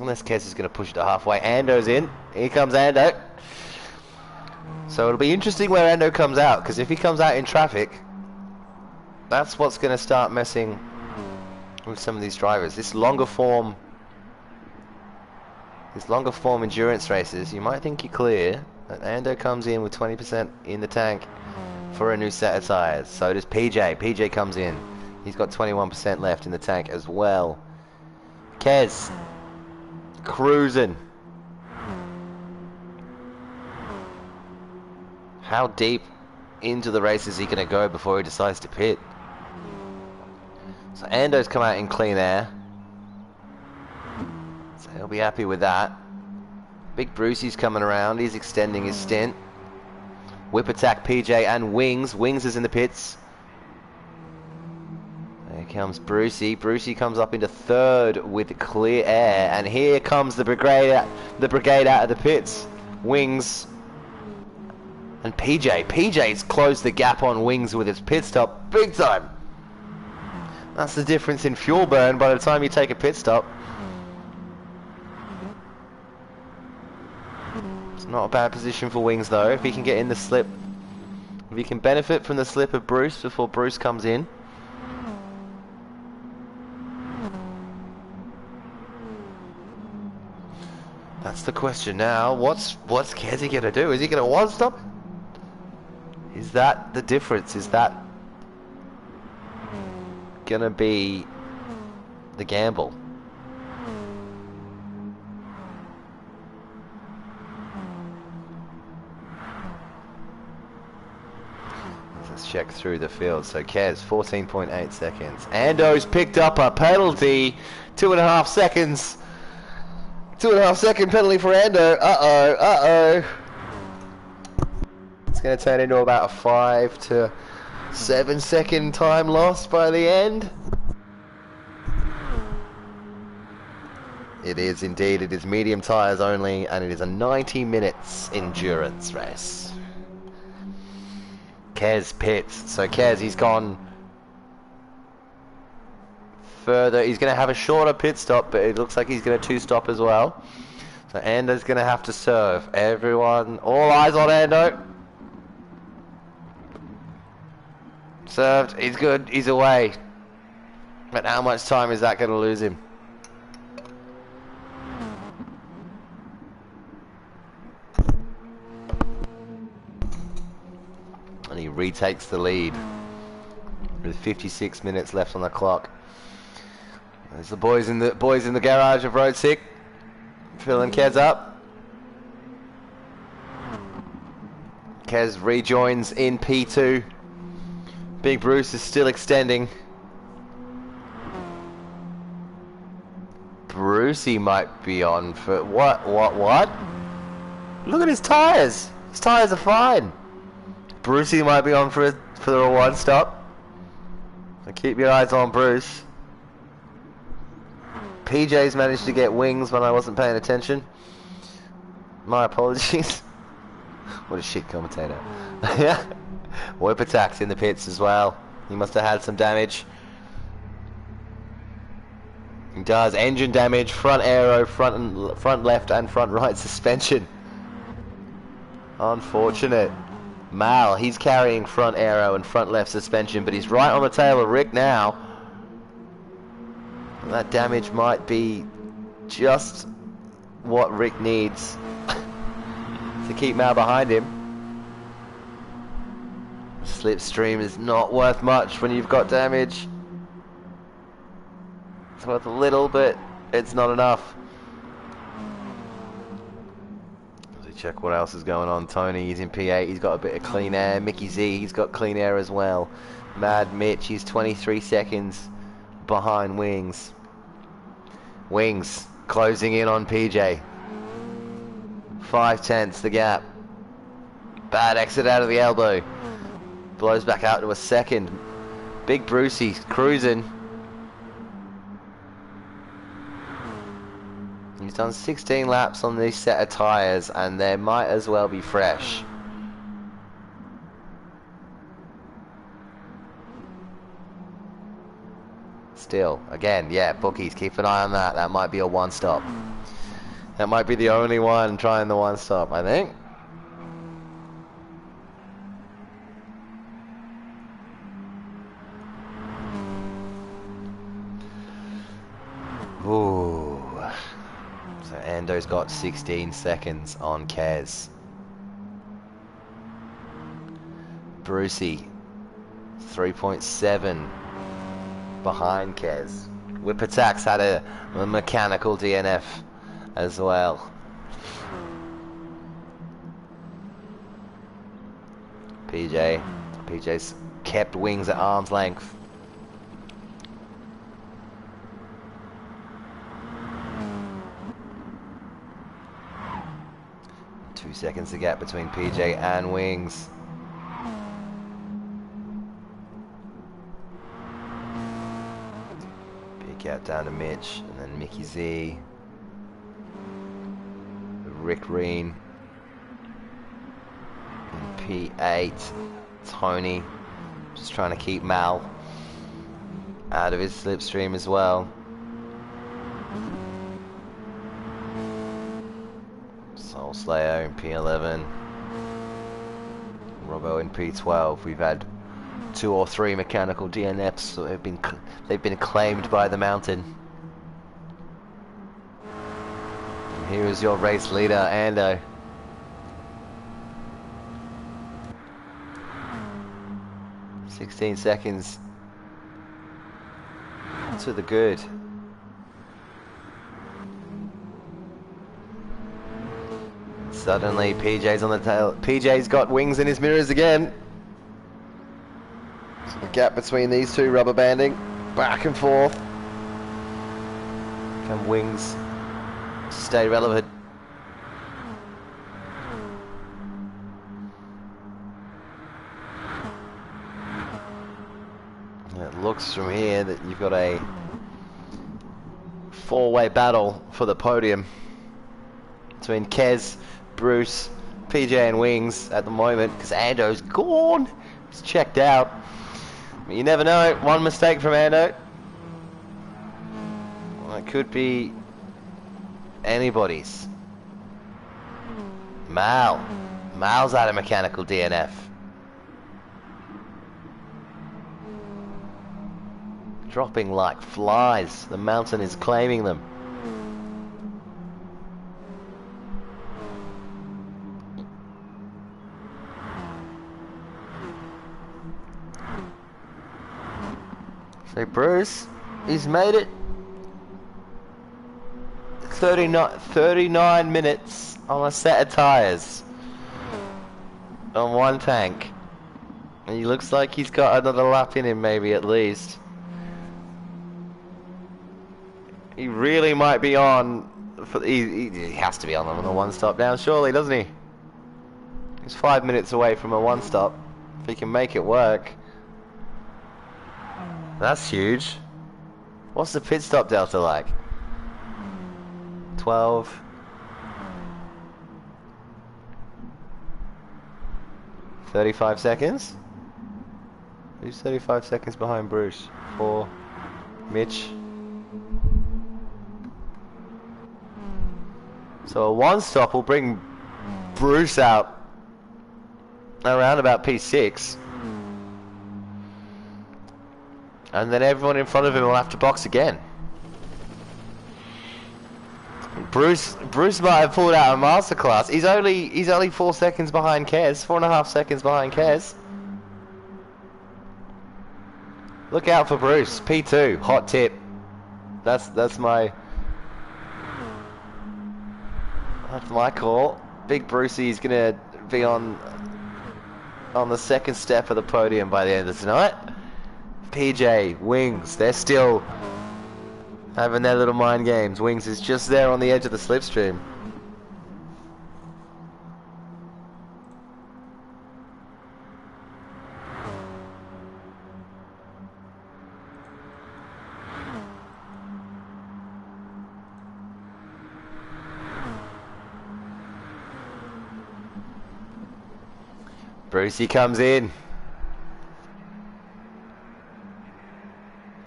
Unless Kez is going to push it to halfway. Ando's in. Here comes Ando. So it'll be interesting where Ando comes out, because if he comes out in traffic, that's what's going to start messing with some of these drivers. This longer form endurance races, you might think you're clear, but Ando comes in with 20% in the tank for a new set of tyres. So does PJ. PJ comes in. He's got 21% left in the tank as well. Kez cruising. How deep into the race is he going to go before he decides to pit? So Ando's come out in clean air, so he'll be happy with that. Big Brucey's coming around. He's extending his stint. Whip attack PJ and Wings. Wings is in the pits. There comes Brucey. Brucey comes up into third with clear air, and here comes the brigade out of the pits. Wings and PJ. PJ's closed the gap on Wings with his pit stop big time. That's the difference in fuel burn by the time you take a pit stop. It's not a bad position for Wings though, if he can get in the slip. If he can benefit from the slip of Bruce before Bruce comes in. That's the question now. What's Kezi gonna do? Is he gonna one stop? Is that the difference? Is that gonna be the gamble? Let's check through the field. So Kez, 14.8 seconds. Ando's picked up a penalty. 2.5 seconds. 2.5 second penalty for Ando. Uh-oh. It's going to turn into about a 5 to 7 second time loss by the end. It is indeed. It is medium tyres only, and it is a 90 minutes endurance race. Kez pits. So Kez, he's gone further. He's going to have a shorter pit stop, but it looks like he's going to two-stop as well. So Ando's going to have to serve. Everyone, all eyes on Ando. Served. He's good. He's away. But how much time is that going to lose him? And he retakes the lead with 56 minutes left on the clock. There's the boys in the garage of Road 6 filling Kez up. Kez rejoins in P2. Big Bruce is still extending. Brucey might be on for what? Look at his tires. His tires are fine. Brucey might be on for a one stop. So keep your eyes on Bruce. PJ's managed to get Wings when I wasn't paying attention. My apologies. What a shit commentator. Yeah. Whip attacks in the pits as well. He must have had some damage. He does. Engine damage, front aero, front left and front right suspension. Unfortunate. Mal, he's carrying front aero and front left suspension, but he's right on the tail of Rick now. And that damage might be just what Rick needs to keep Mal behind him. Slipstream is not worth much when you've got damage. It's worth a little, but it's not enough. Let's check what else is going on. Tony, he's in P8, he's got a bit of clean air. Mickey Z, he's got clean air as well. Mad Mitch, he's 23 seconds behind Wings. Wings closing in on PJ. 5/10 the gap. Bad exit out of the elbow. Blows back out to a second. Big Brucey cruising. He's done 16 laps on this set of tyres, and they might as well be fresh. Still, again, yeah, bookies, keep an eye on that. That might be a one stop. That might be the only one trying the one stop, I think. Ooh. So Ando's got 16 seconds on Kez. Brucey, 3.7 behind Kez. Whip Attacks had a mechanical DNF as well. PJ's kept Wings at arm's length. Seconds to gap between PJ and Wings. down to Mitch, and then Mickey Z, Rick Reen, and P8, Tony, just trying to keep Mal out of his slipstream as well. Soul Slayer in P11, Robbo in P12. We've had 2 or 3 mechanical DNFs that they've been claimed by the mountain. And here is your race leader, Ando. "16 seconds to the good." Suddenly, PJ's on the tail. PJ's got wings in his mirrors again. The gap between these two rubber banding, back and forth. Can wings stay relevant? It looks from here that you've got a 4-way battle for the podium between Kez, Bruce, PJ and Wings at the moment, because Ando's gone. He's checked out. But you never know. One mistake from Ando. Well, it could be anybody's. Mal's out of mechanical DNF. Dropping like flies. The mountain is claiming them. So Bruce, he's made it 39 minutes on a set of tyres on one tank. And he looks like he's got another lap in him, maybe at least. He really might be on, he has to be on the one stop down, surely, doesn't he? He's 5 minutes away from a one stop, if he can make it work. That's huge. What's the pit stop delta like? 12. 35 seconds? Who's 35 seconds behind Bruce? 4. Mitch. So a one stop will bring Bruce out around about P6. And then everyone in front of him will have to box again. Bruce might have pulled out a masterclass. He's only 4 seconds behind Kez, 4.5 seconds behind Kez. Look out for Bruce. P2, hot tip. That's my call. Big Brucey's gonna be on the second step of the podium by the end of tonight. PJ, Wings, they're still having their little mind games. Wings is just there on the edge of the slipstream. Brucey comes in.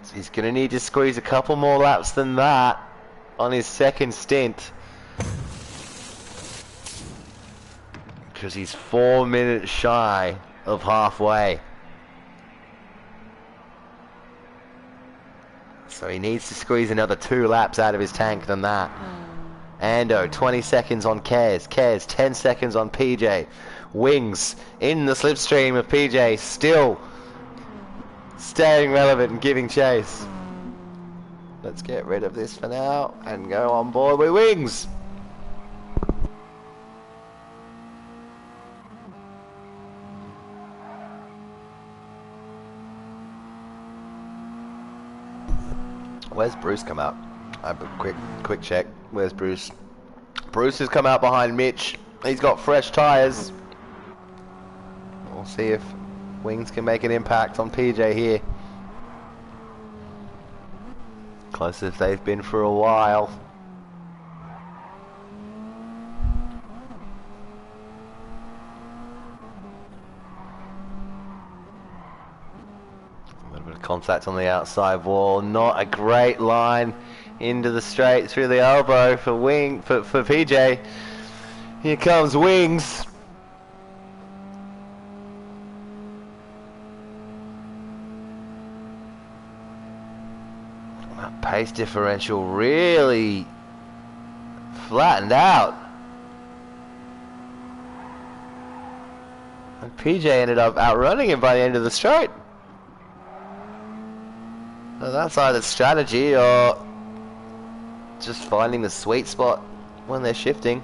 So he's going to need to squeeze a couple more laps than that on his second stint. Because he's 4 minutes shy of halfway. So he needs to squeeze another 2 laps out of his tank than that. Ando, 20 seconds on Kez. Kez, 10 seconds on PJ. Wings in the slipstream of PJ, still staying relevant and giving chase. Let's get rid of this for now and go on board with Wings. Where's Bruce come out? I have a quick check. Where's Bruce? Bruce has come out behind Mitch. He's got fresh tyres. We'll see if Wings can make an impact on PJ here. Closest they've been for a while. A little bit of contact on the outside wall. Not a great line into the straight through the elbow for PJ. Here comes Wings. That pace differential really flattened out. And PJ ended up outrunning him by the end of the straight. So that's either strategy or just finding the sweet spot when they're shifting.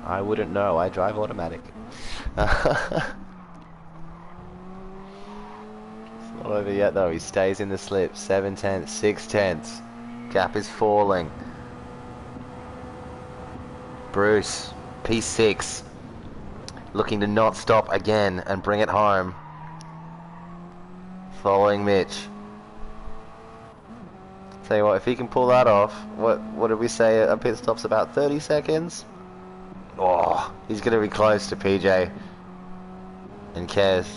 I wouldn't know, I drive automatic. Not over yet though, he stays in the slip. 7 tenths, 6 tenths. Gap is falling. Bruce, P6. Looking to not stop again and bring it home. Following Mitch. Tell you what, if he can pull that off, what did we say a pit stop's about 30 seconds? Oh, he's going to be close to PJ and Kez.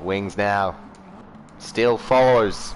Wings now. Still follows.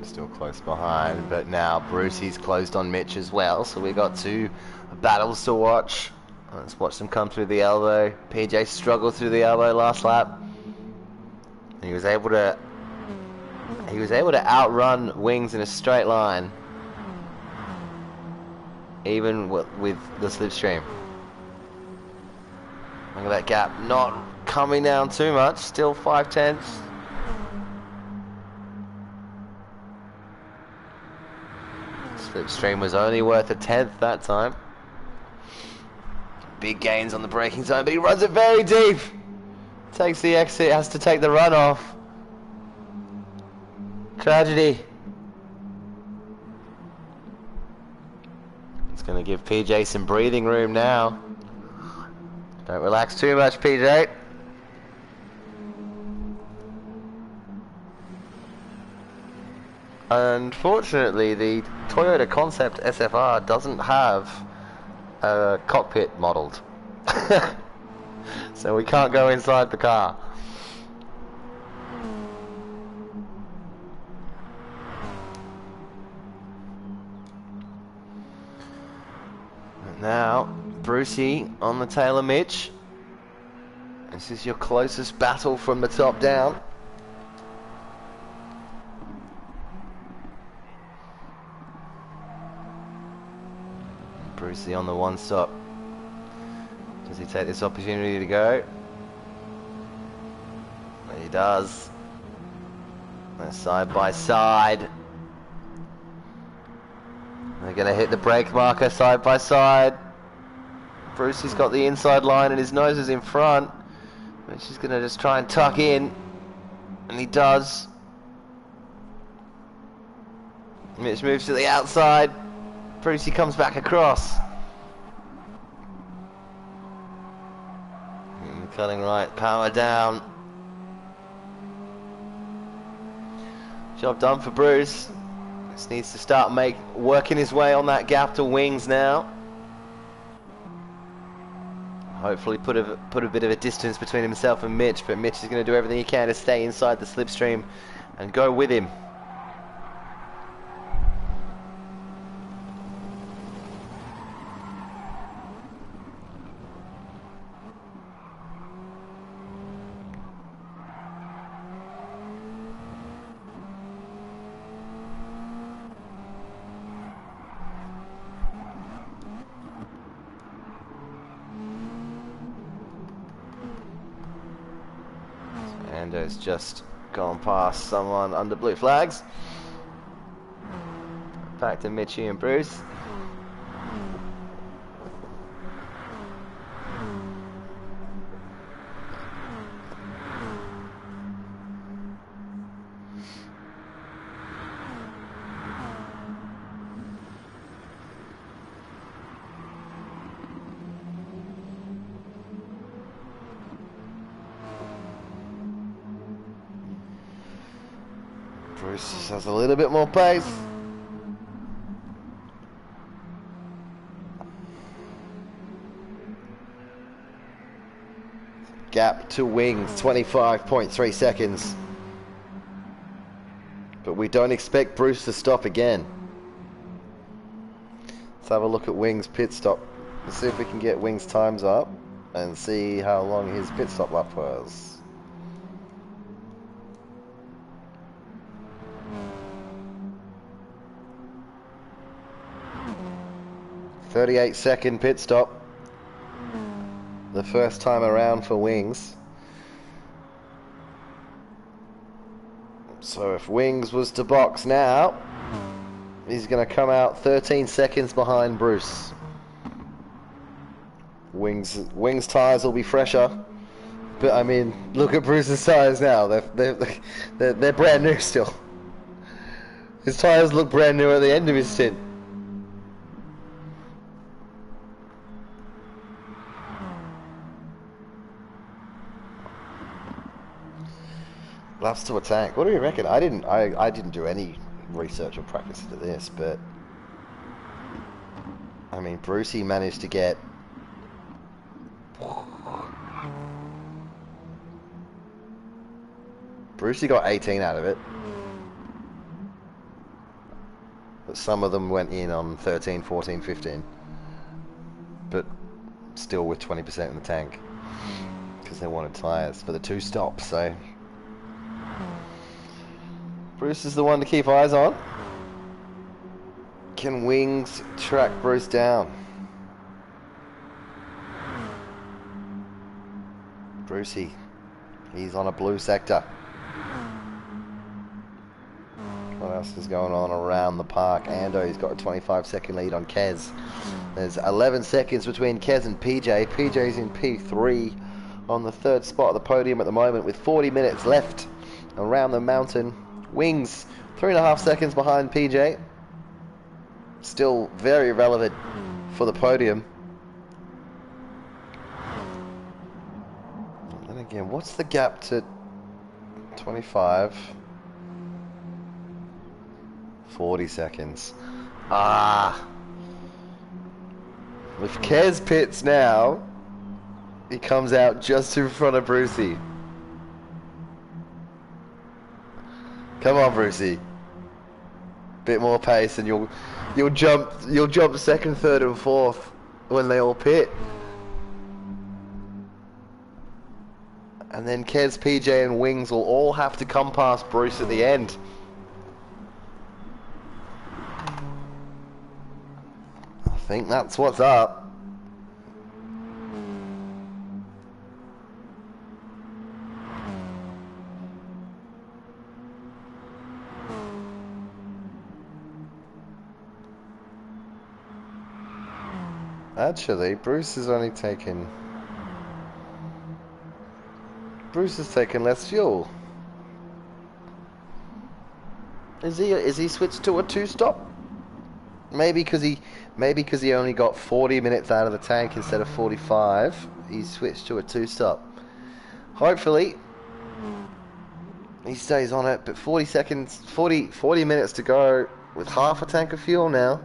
Still close behind, but now Brucey's closed on Mitch as well, so we got two battles to watch. Let's watch them come through the elbow. PJ struggled through the elbow last lap. He was able to outrun Wings in a straight line, even with the slipstream. Look at that gap, not coming down too much, still 5 tenths. Slipstream was only worth a tenth that time. Big gains on the braking zone, but he runs it very deep. Takes the exit, has to take the run off. Tragedy. It's going to give PJ some breathing room now. Don't relax too much, PJ. Unfortunately, the Toyota Concept SFR doesn't have a cockpit modelled. So we can't go inside the car. And now, Brucey on the tail of Mitch. This is your closest battle from the top down. Brucey on the one stop. Does he take this opportunity to go? He does. They're side by side. They're going to hit the brake marker side by side. Brucey's got the inside line and his nose is in front. Mitch is going to just try and tuck in. And he does. Mitch moves to the outside. Brucey comes back across. Cutting right, power down. Job done for Bruce. Just needs to start working his way on that gap to Wings now. Hopefully put a bit of a distance between himself and Mitch, but Mitch is going to do everything he can to stay inside the slipstream and go with him. Ando's just gone past someone under blue flags. Back to Mitchie and Bruce. Bruce just has a little bit more pace. Gap to Wings, 25.3 seconds. But we don't expect Bruce to stop again. Let's have a look at Wings' pit stop. Let's see if we can get Wings' times up and see how long his pit stop lap was. 38-second pit stop. The first time around for Wings. So if Wings was to box now, he's going to come out 13 seconds behind Bruce. Wings tyres will be fresher, but I mean, look at Bruce's tyres now. They're brand new still. His tyres look brand new at the end of his stint. Laps to a tank. What do you reckon? I didn't do any research or practice into this, but I mean, Brucey managed to get Brucey got 18 out of it, but some of them went in on 13, 14, 15, but still with 20% in the tank because they wanted tyres for the 2 stops. So Bruce is the one to keep eyes on. Can Wings track Bruce down? Brucey, he's on a blue sector. What else is going on around the park? Ando, he's got a 25-second lead on Kez. There's 11 seconds between Kez and PJ. PJ's in P3 on the 3rd spot of the podium at the moment with 40 minutes left around the mountain. Wings, 3.5 seconds behind PJ. Still very relevant for the podium. And again, what's the gap to 25? 40 seconds. If Kez pits now, he comes out just in front of Brucey. Come on, Brucey. Bit more pace, and you'll jump 2nd, 3rd, and 4th when they all pit. And then Kez, PJ, and Wings will all have to come past Bruce at the end. I think that's what's up. Actually, Bruce has taken less fuel. Is he switched to a 2-stop? Maybe because he only got 40 minutes out of the tank instead of 45. He switched to a 2-stop. Hopefully he stays on it, but 40 minutes to go with half a tank of fuel now.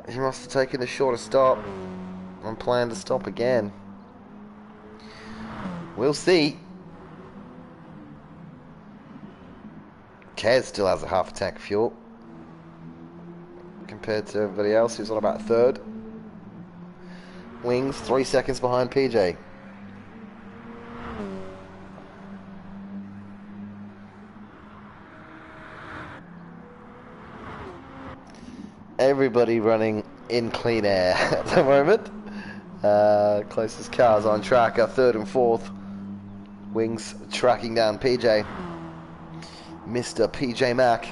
He must have taken a shorter stop and planned to stop again. We'll see. Kez still has a half a tank of fuel compared to everybody else who's on about 3rd. Wings 3 seconds behind PJ. Everybody running in clean air at the moment. Closest cars on track are 3rd and 4th. Wings tracking down PJ. Mr. PJ Mack.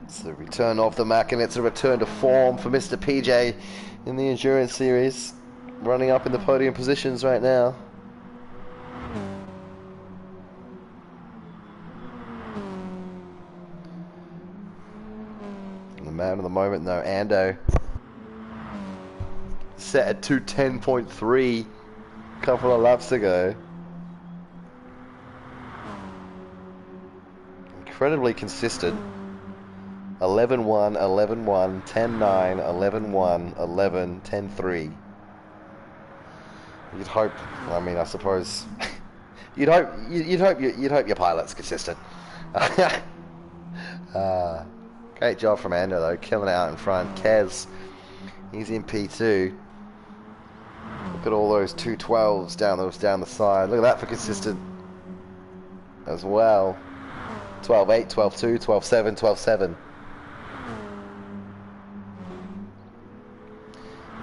It's the return of the Mack, and it's a return to form for Mr. PJ in the Endurance Series. Running up in the podium positions right now. The man of the moment, though, Ando. Set at 2:10.3 a couple of laps ago. Incredibly consistent. 11-1, 11-1, 10-9, 11-1, 11, 10-3. You'd hope. I mean, I suppose you'd hope your pilot's consistent. Great job from Ando though, killing it out in front. Kez, he's in P2. Look at all those 212s down the side. Look at that for consistent as well. 12-8, 12-2, 12-7, 12-7.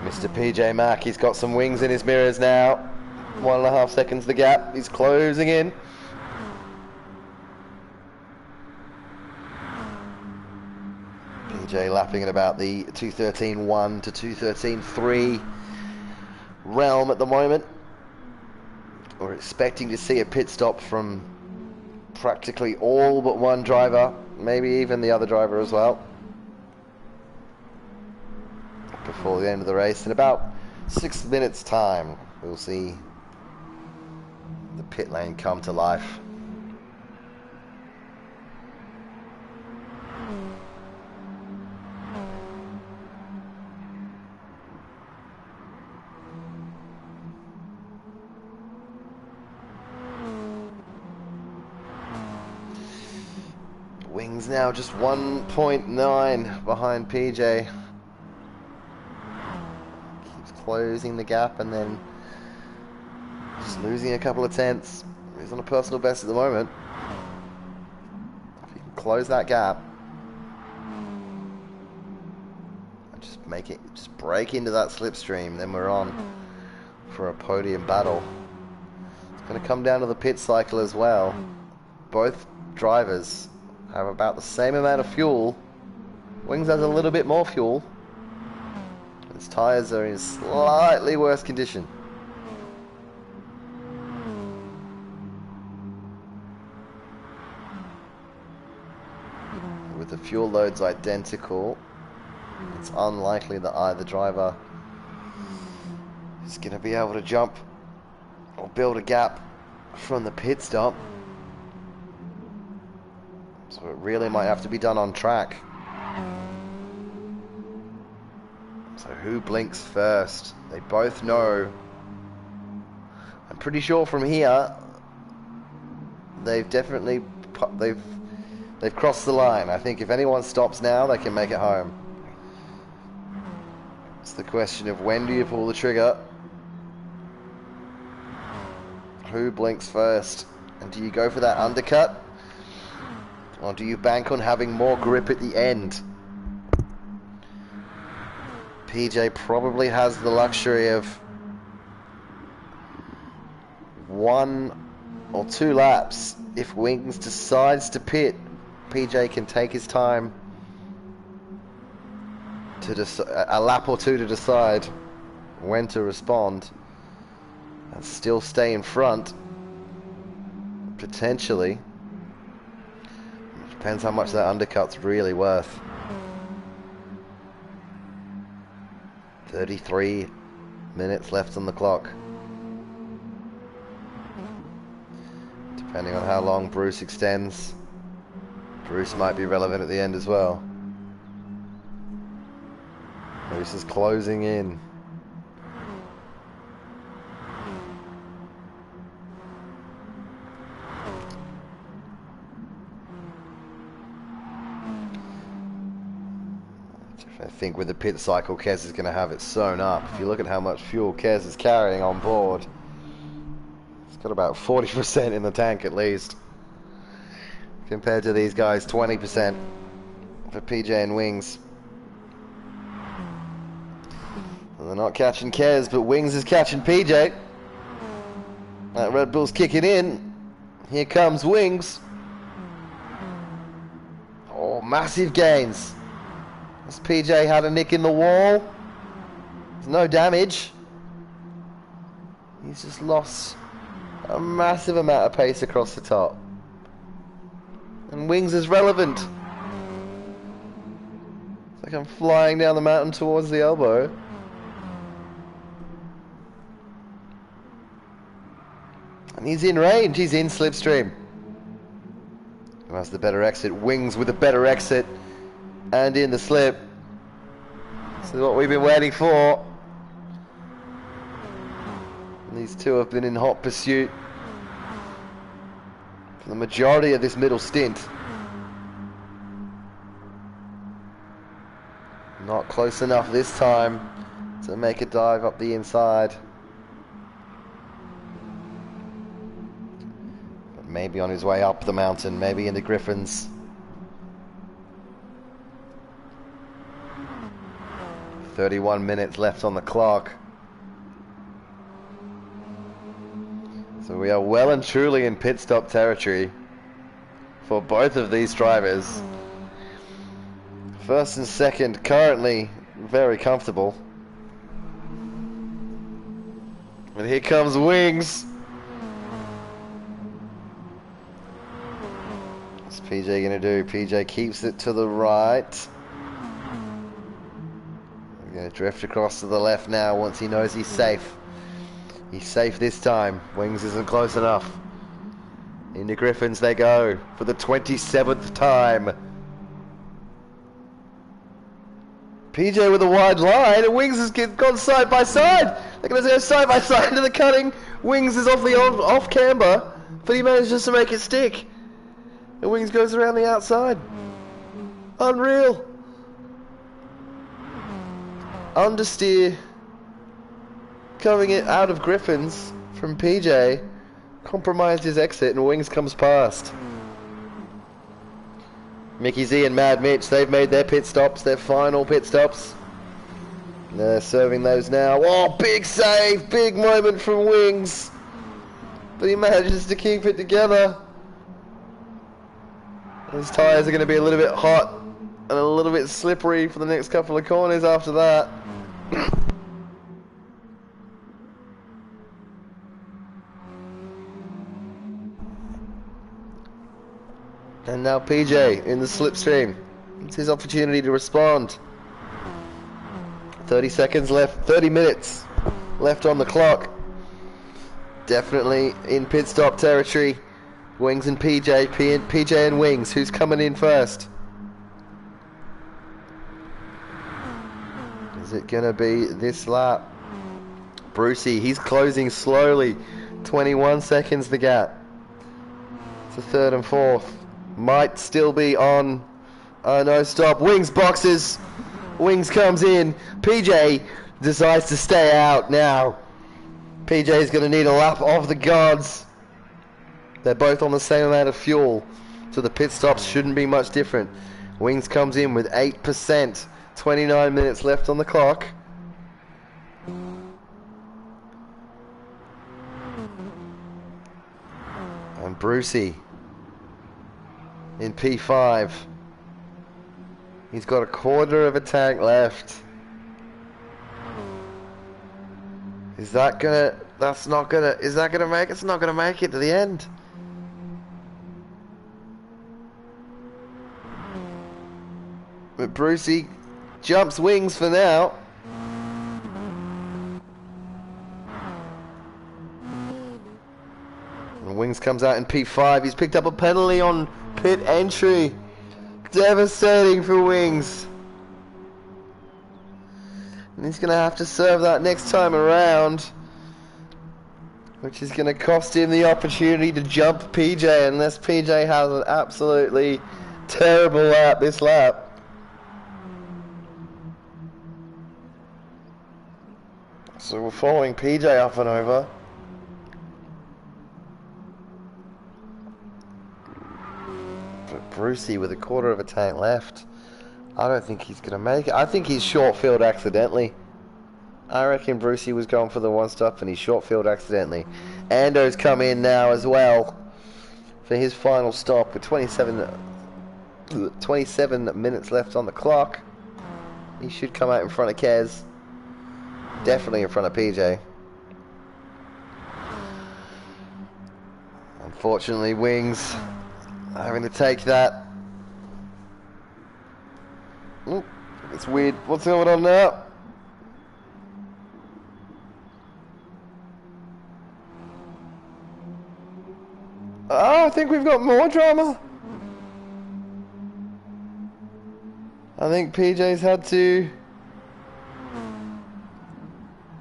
Mr. PJ Mack, he's got some wings in his mirrors now. 1.5 seconds the gap. He's closing in. PJ lapping at about the 2:13.1 to 2:13.3 realm at the moment. We're expecting to see a pit stop from practically all but one driver, maybe even the other driver as well, before the end of the race. In about 6 minutes time, we'll see the pit lane come to life. Wings now just 1.9 behind PJ. Closing the gap and then just losing a couple of tenths. He's on a personal best at the moment. If you can close that gap and just break into that slipstream, then we're on for a podium battle. It's going to come down to the pit cycle as well. Both drivers have about the same amount of fuel. Wings has a little bit more fuel. His tyres are in slightly worse condition. With the fuel loads identical, it's unlikely that either driver is going to be able to jump or build a gap from the pit stop. So it really might have to be done on track. So who blinks first? They both know. I'm pretty sure from here they've crossed the line. I think if anyone stops now, they can make it home. It's the question of when do you pull the trigger? Who blinks first? And do you go for that undercut? Or do you bank on having more grip at the end? PJ probably has the luxury of 1 or 2 laps. If Wings decides to pit, PJ can take his time to a lap or 2 to decide when to respond and still stay in front, potentially. Depends how much that undercut's really worth. 33 minutes left on the clock. Depending on how long Bruce extends, Bruce might be relevant at the end as well. Bruce is closing in. I think with the pit cycle, Kez is going to have it sewn up. If you look at how much fuel Kez is carrying on board, it's got about 40% in the tank at least. Compared to these guys, 20% for PJ and Wings. And they're not catching Kez, but Wings is catching PJ. That Red Bull's kicking in. Here comes Wings. Oh, massive gains. This PJ had a nick in the wall. There's no damage. He's just lost a massive amount of pace across the top. And Wings is relevant. It's like I'm flying down the mountain towards the elbow. And he's in range, he's in slipstream. Who has the better exit? Wings with a better exit. And in the slip. This is what we've been waiting for. And these two have been in hot pursuit for the majority of this middle stint. Not close enough this time to make a dive up the inside. But maybe on his way up the mountain, maybe into Griffin's. 31 minutes left on the clock. So we are well and truly in pit stop territory for both of these drivers. First and second currently very comfortable. And here comes Wings. What's PJ gonna do? PJ keeps it to the right. Gonna drift across to the left now once he knows he's safe. He's safe this time. Wings isn't close enough. Into Griffin's they go for the 27th time. PJ with a wide line, and Wings has gone side by side. They're gonna go side by side into the cutting. Wings is off the off camber, but he manages to make it stick. And Wings goes around the outside. Unreal. Understeer coming out of Griffin's from PJ, compromised his exit, and Wings comes past. Mickey Z and Mad Mitch, they've made their pit stops, their final pit stops. They're serving those now. Oh, big save, big moment from Wings, but he manages to keep it together. His tyres are going to be a little bit hot and a little bit slippery for the next couple of corners after that. And now PJ in the slipstream. It's his opportunity to respond. 30 seconds left, 30 minutes left on the clock. Definitely in pit stop territory. Wings and PJ, PJ and Wings. Who's coming in first? Is it gonna be this lap? Brucey, he's closing slowly. 21 seconds the gap. It's a third and fourth. Might still be on. Oh no, stop. Wings boxes. Wings comes in. PJ decides to stay out now. PJ is going to need a lap of the gods. They're both on the same amount of fuel, so the pit stops shouldn't be much different. Wings comes in with 8%. 29 minutes left on the clock. And Brucey in P5. He's got a quarter of a tank left. Is that gonna, that's not gonna, is that gonna make, it's not gonna make it to the end. But Brucey jumps Wings for now. And Wings comes out in P5. He's picked up a penalty on pit entry. Devastating for Wings. And he's going to have to serve that next time around, which is going to cost him the opportunity to jump PJ unless PJ has an absolutely terrible lap this lap. So we're following PJ up and over. But Brucey with a quarter of a tank left. I don't think he's going to make it. I think he's short-filled accidentally. I reckon Brucey was going for the one stop and he short filled accidentally. Ando's come in now as well for his final stop with 27 minutes left on the clock. He should come out in front of Kez. Definitely in front of PJ. Unfortunately, Wings having to take that. Ooh, it's weird. What's going on now? Oh, I think we've got more drama. I think PJ's had to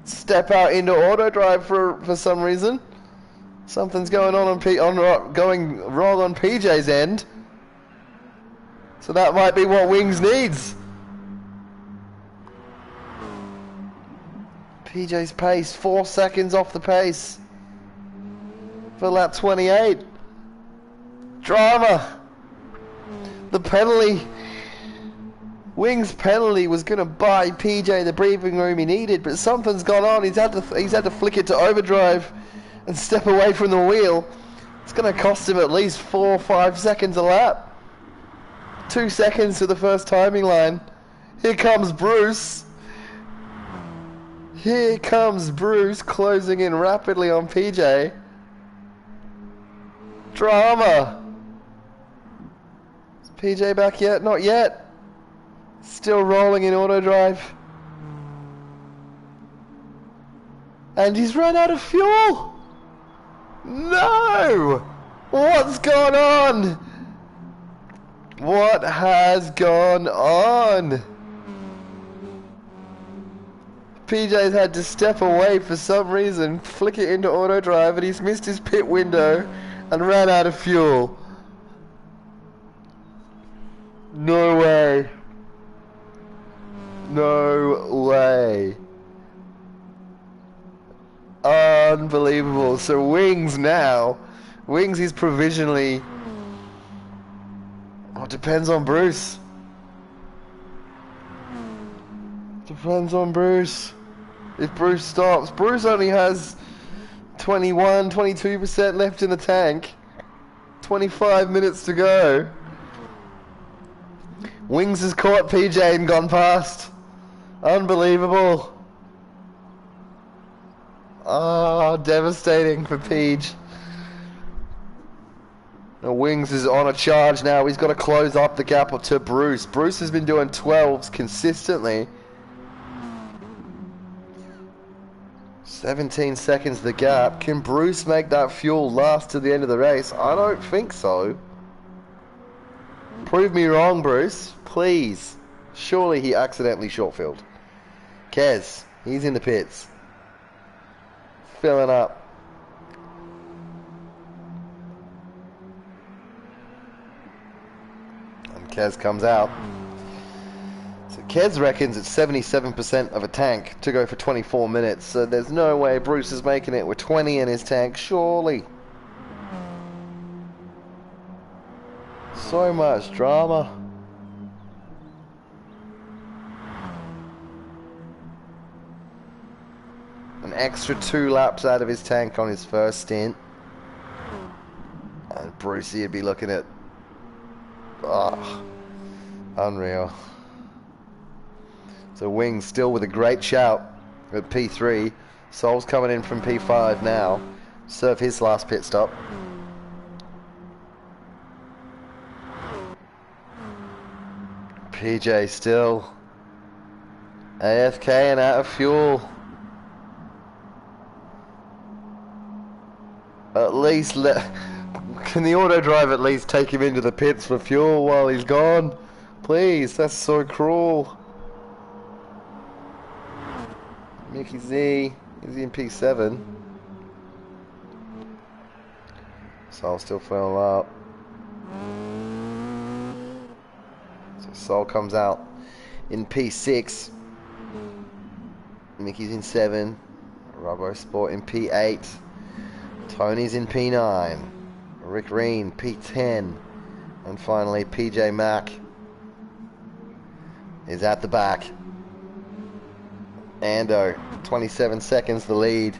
step out into auto drive for some reason. Something's going on going wrong on PJ's end. So that might be what Wings needs. PJ's pace, 4 seconds off the pace for lap 28. Drama. The penalty. Wings' penalty was going to buy PJ the breathing room he needed, but something's gone on. He's had to flick it to overdrive and step away from the wheel. It's going to cost him at least 4 or 5 seconds a lap. 2 seconds to the first timing line. Here comes Bruce. Here comes Bruce closing in rapidly on PJ. Drama. Is PJ back yet? Not yet. Still rolling in auto drive. And he's run out of fuel. No! What's gone on? What has gone on? PJ's had to step away for some reason, flick it into auto drive, and he's missed his pit window and ran out of fuel. No way. No way. Unbelievable. So Wings now. Wings is provisionally... Oh, it depends on Bruce. Depends on Bruce. If Bruce stops. Bruce only has 21, 22% left in the tank. 25 minutes to go. Wings has caught PJ and gone past. Unbelievable. Ah, devastating for Peach. Now Wings is on a charge now. He's got to close up the gap to Bruce. Bruce has been doing 12s consistently. 17 seconds the gap. Can Bruce make that fuel last to the end of the race? I don't think so. Prove me wrong, Bruce. Please. Surely he accidentally short-filled. Kez, he's in the pits. Filling up. And Kez comes out. So Kez reckons it's 77% of a tank to go for 24 minutes. So there's no way Bruce is making it with 20 in his tank, surely. So much drama. An extra 2 laps out of his tank on his first stint. And Brucey would be looking at... Oh, unreal. So Wings still with a great shout at P3. Sol's coming in from P5 now. Serve his last pit stop. PJ still AFK and out of fuel. At least can the auto drive at least take him into the pits for fuel while he's gone? Please, that's so cruel. Mickey Z is in P7. Sol still filling up. So Sol comes out in P6. Mickey's in 7. Robbo Sport in P8. Tony's in P9. Rick Reen P10. And finally PJ Mack is at the back. Ando, 27 seconds the lead.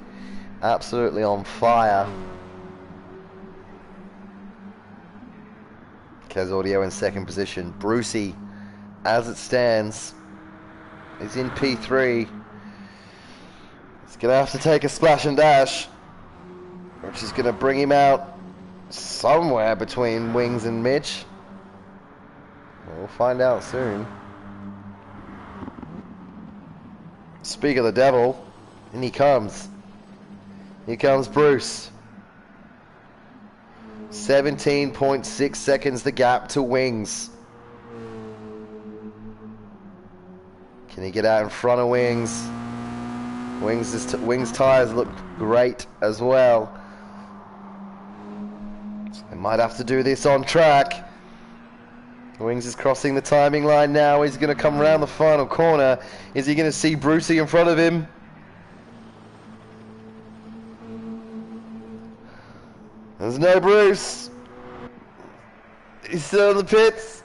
Absolutely on fire. Kez Audio in second position. Brucey, as it stands, is in P3. He's going to have to take a splash and dash, which is going to bring him out somewhere between Wings and Mitch. We'll find out soon. Speak of the devil, and he comes. Here comes Bruce. 17.6 seconds the gap to Wings. Can he get out in front of Wings? Wings tires look great as well. So they might have to do this on track. Wings is crossing the timing line now. He's going to come around the final corner. Is he going to see Brucey in front of him? There's no Bruce. He's still in the pits.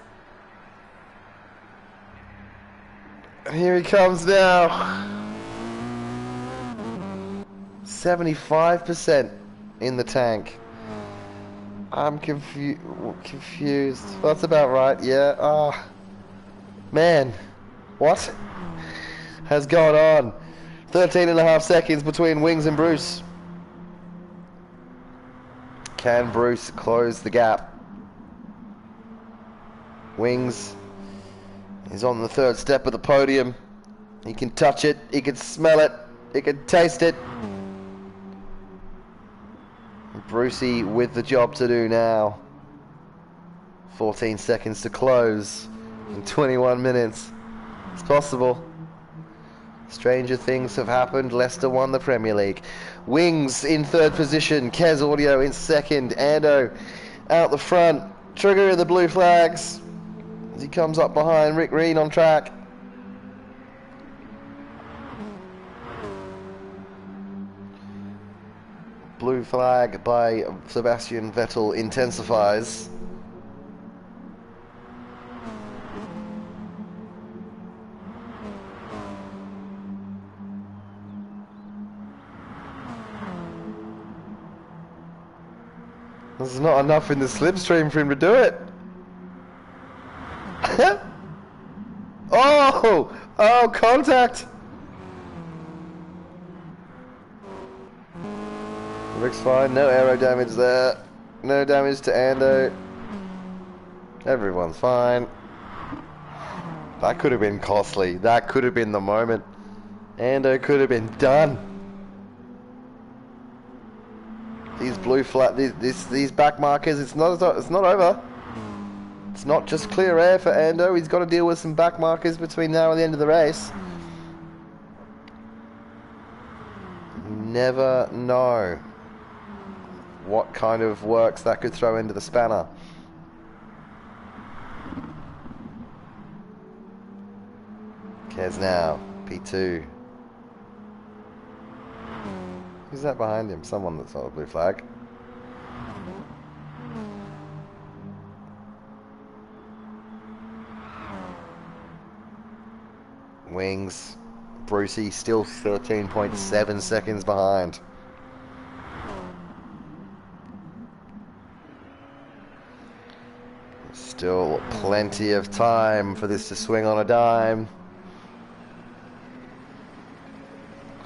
And here he comes now. 75% in the tank. I'm confused. That's about right, yeah. Ah, man. What has gone on? 13.5 seconds between Wings and Bruce. Can Bruce close the gap? Wings is on the third step of the podium. He can touch it, he can smell it, he can taste it. Brucey with the job to do now. 14 seconds to close in 21 minutes. It's possible. Stranger things have happened. Leicester won the Premier League. Wings in third position. Kez Audio in second. Ando out the front. Trigger in the blue flags as he comes up behind Rick Reen on track. Blue flag by Sebastian Vettel intensifies. There's not enough in the slipstream for him to do it. Oh, contact. Rick's fine, no aero damage there. No damage to Ando. Everyone's fine. That could have been costly. That could have been the moment. Ando could have been done. These blue flat, these back markers, it's not over. It's not just clear air for Ando. He's got to deal with some back markers between now and the end of the race. Never know what kind of works that could throw into the spanner. Kez now, P2. Who's that behind him? Someone that's not a blue flag. Wings. Brucey still 13.7 seconds behind. Still plenty of time for this to swing on a dime.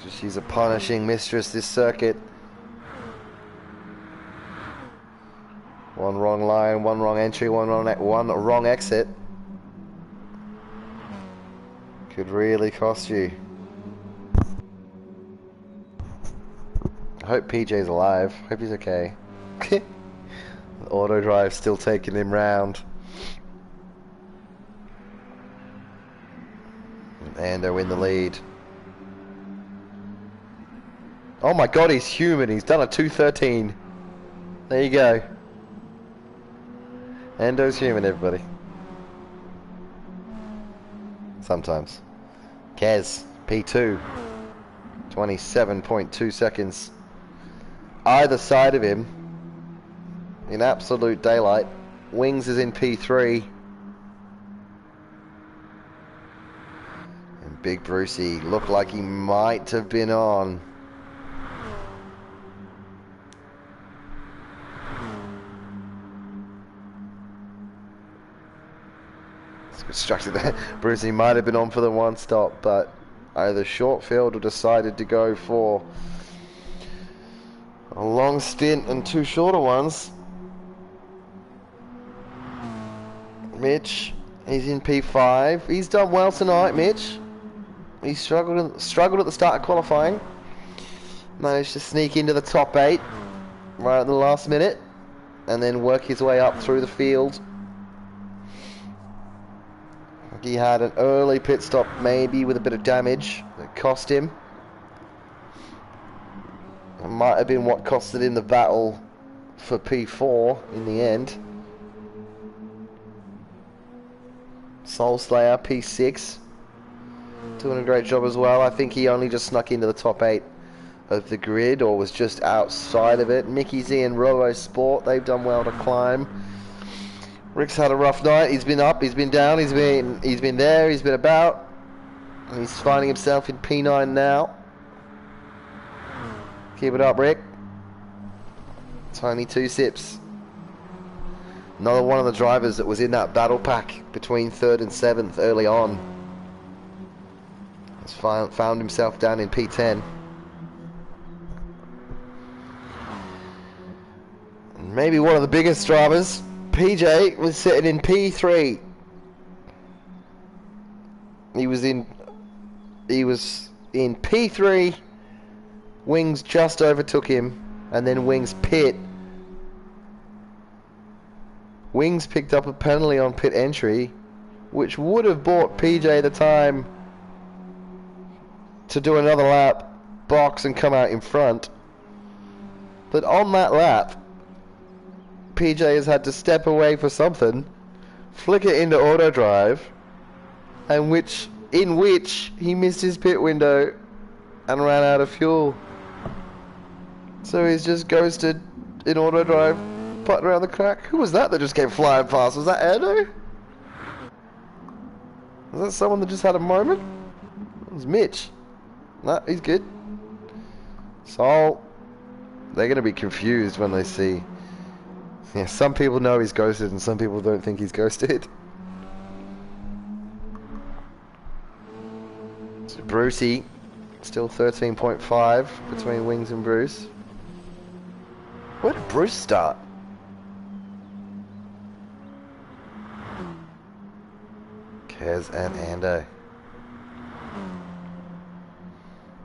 She's a punishing mistress, this circuit. One wrong line, one wrong entry, one wrong exit. Could really cost you. I hope PJ's alive. Hope he's okay. The auto drive's still taking him round. And Ando in the lead. Oh my god, he's human. He's done a 2:13. There you go. Ando's human, everybody. Sometimes. Kez, P2. 27.2 seconds. Either side of him. In absolute daylight. Wings is in P3. And Big Brucey looked like he might have been on. It's constructed there. Brucey might have been on for the one stop, but either short field or decided to go for a long stint and two shorter ones. Mitch, he's in P5. He's done well tonight, Mitch. He struggled at the start of qualifying. Managed to sneak into the top 8 right at the last minute, and then work his way up through the field. He had an early pit stop, maybe with a bit of damage that cost him. It might have been what costed him the battle for P4 in the end. Soul Slayer, P6. Doing a great job as well. I think he only just snuck into the top 8 of the grid, or was just outside of it. Mickey Z and Robo Sport, they've done well to climb. Rick's had a rough night. He's been up, he's been down, he's been there, he's been about. And he's finding himself in P9 now. Keep it up, Rick. It's only 2 sips. Another one of the drivers that was in that battle pack between 3rd and 7th early on has found himself down in P10. And maybe one of the biggest dramas, PJ was sitting in P3. He was in P3. Wings just overtook him, and then Wings pit. Wings picked up a penalty on pit entry, which would have bought PJ the time to do another lap, box and come out in front. But on that lap, PJ has had to step away for something, flick it into auto drive, and in which he missed his pit window and ran out of fuel. So he's just ghosted in auto drive, putting around the crack. Who was that just came flying past? Was that Ando? Was that someone that just had a moment? It was Mitch. No, he's good. So they're going to be confused when they see. Yeah, some people know he's ghosted and some people don't think he's ghosted. So Brucey, still 13.5 between Wings and Bruce. Where did Bruce start? Kez and Ando.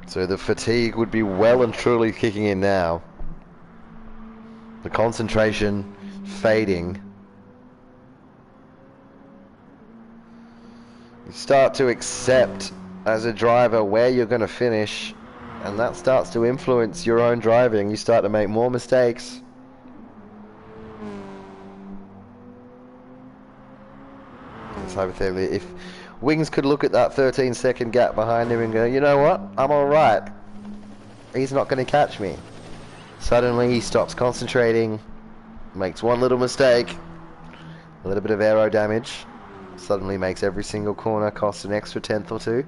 So the fatigue would be well and truly kicking in now. The concentration fading. You start to accept as a driver where you're going to finish, and that starts to influence your own driving. You start to make more mistakes. It's hypothetically, if Wings could look at that 13-second gap behind him and go, you know what, I'm alright. He's not going to catch me. Suddenly he stops concentrating, makes one little mistake, a little bit of aero damage, suddenly makes every single corner cost an extra 10th or 2.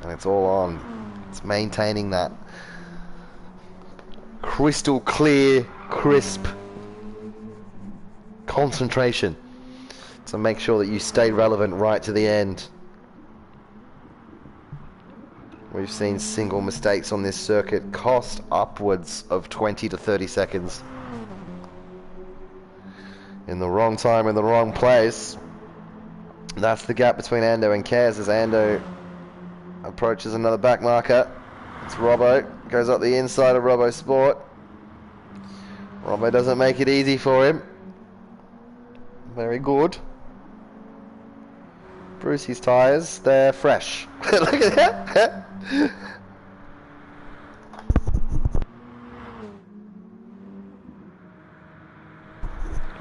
And it's all on. It's maintaining that crystal clear, crisp concentration to make sure that you stay relevant right to the end. We've seen single mistakes on this circuit cost upwards of 20 to 30 seconds. In the wrong time, in the wrong place. That's the gap between Ando and Kaz as Ando approaches another back marker. It's Robbo, goes up the inside of Robbo Sport. Robbo doesn't make it easy for him. Very good. Brucey's tyres, they're fresh. Look at that.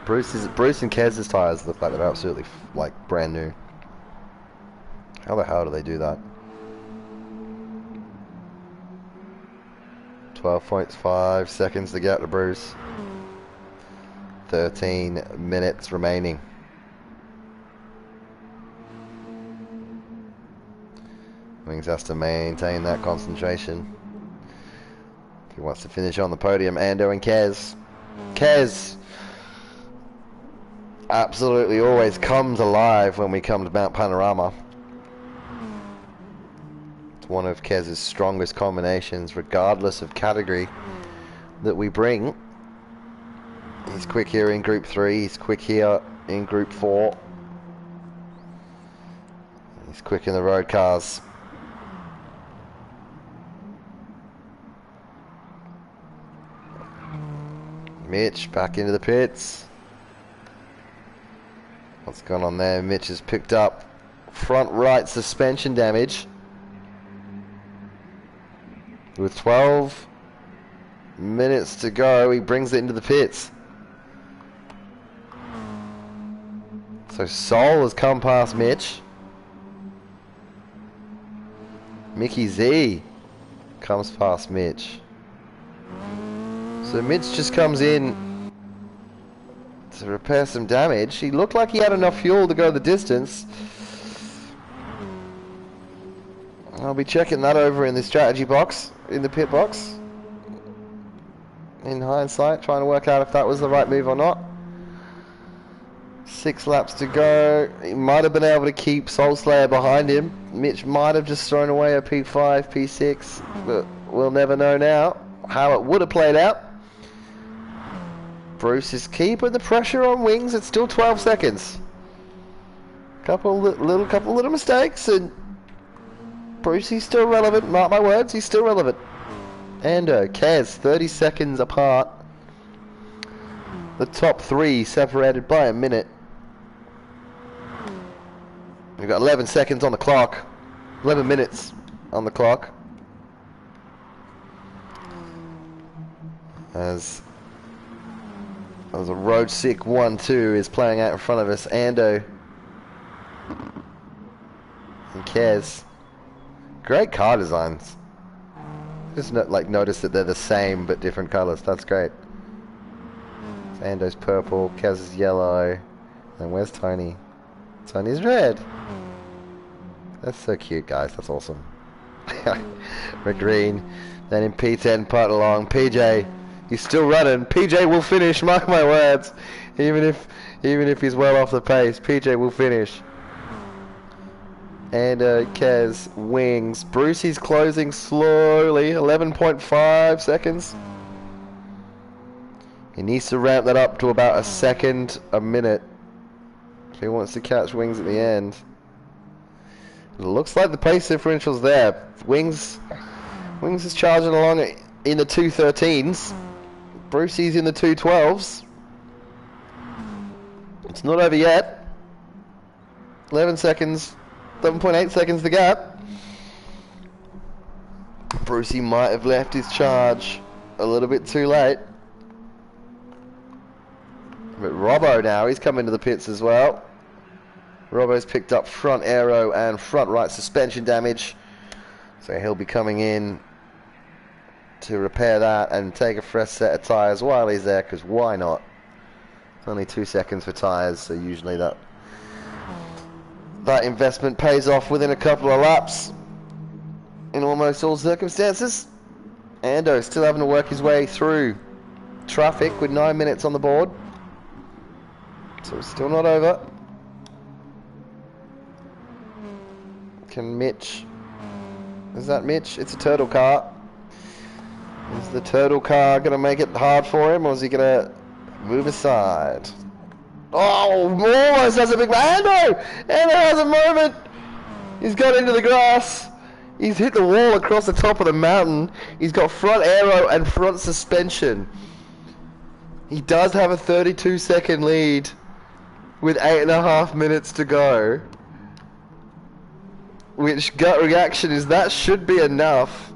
Bruce and Kez's tyres look like they're absolutely like brand new. How the hell do they do that? 12.5 seconds to get to Bruce. 13 minutes remaining. Wings has to maintain that concentration if he wants to finish on the podium. Ando and Kez. Kez absolutely always comes alive when we come to Mount Panorama. It's one of Kez's strongest combinations, regardless of category that we bring. He's quick here in Group 3, he's quick here in Group 4. He's quick in the road cars. Mitch back into the pits. What's going on there? Mitch has picked up front right suspension damage. With 12 minutes to go, he brings it into the pits. So Sol has come past Mitch. Mickey Z comes past Mitch. So Mitch just comes in to repair some damage. He looked like he had enough fuel to go the distance. I'll be checking that over in the strategy box, in the pit box. In hindsight, trying to work out if that was the right move or not. 6 laps to go. He might have been able to keep Soul Slayer behind him. Mitch might have just thrown away a P5, P6, but we'll never know now how it would have played out. Bruce is keeping the pressure on Wings. It's still 12 seconds. Couple little mistakes, and Bruce, he's still relevant. Mark my words, he's still relevant. Ando, Kez, 30 seconds apart. The top 3 separated by a minute. We've got 11 seconds on the clock. 11 minutes on the clock. As a road sick 1-2 is playing out in front of us. Ando and Kez. Great car designs. Just notice that they're the same but different colors. That's great. So Ando's purple, Kez is yellow, and where's Tony? Tony's red. That's so cute, guys. That's awesome. We're green. Then in P10, part along. PJ, he's still running. PJ will finish. Mark my words. Even if he's well off the pace, PJ will finish. And Kez, Wings. Brucey's closing slowly. 11.5 seconds. He needs to ramp that up to about a second a minute if he wants to catch Wings at the end. It looks like the pace differential's there. Wings is charging along in the 213s. Brucey's in the 212s. It's not over yet. 11 seconds. 11.8 seconds to gap. Brucey might have left his charge a little bit too late. But Robbo now, he's come into the pits as well. Robbo's picked up front aero and front right suspension damage. So he'll be coming in to repair that and take a fresh set of tyres while he's there, because why not? It's only 2 seconds for tyres, so usually that investment pays off within a couple of laps in almost all circumstances. Ando still having to work his way through traffic with 9 minutes on the board. So it's still not over. Can Mitch... Is that Mitch? It's a turtle car. Is the turtle car going to make it hard for him, or is he going to move aside? Oh, almost has a big... Ando! Ando has a moment! He's got into the grass. He's hit the wall across the top of the mountain. He's got front aero and front suspension. He does have a 32-second lead with 8.5 minutes to go. Which gut reaction is that should be enough.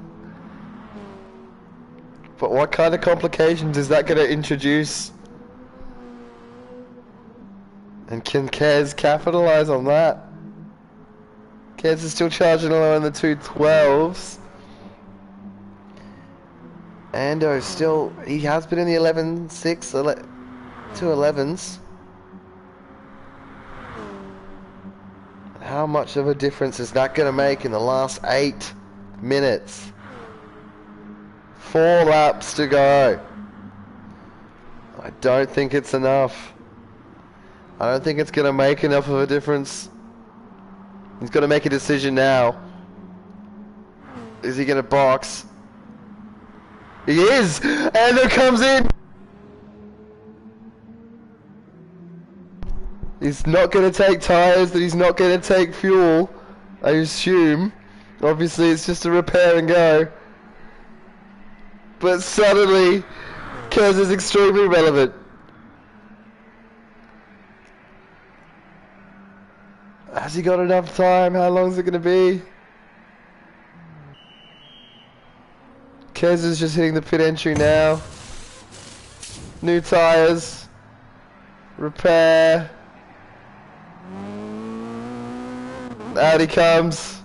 But what kind of complications is that going to introduce? And can Kez capitalize on that? Kez is still charging along in the 212s. Ando still, he has been in the 11.6, 211s. How much of a difference is that going to make in the last 8 minutes? 4 laps to go. I don't think it's enough. I don't think it's going to make enough of a difference. He's got to make a decision now. Is he going to box? He is! And it comes in! He's not going to take tyres, he's not going to take fuel, I assume. Obviously it's just a repair and go. But suddenly, Kez is extremely relevant. Has he got enough time? How long is it going to be? Kez is just hitting the pit entry now. New tyres. Repair. Out he comes.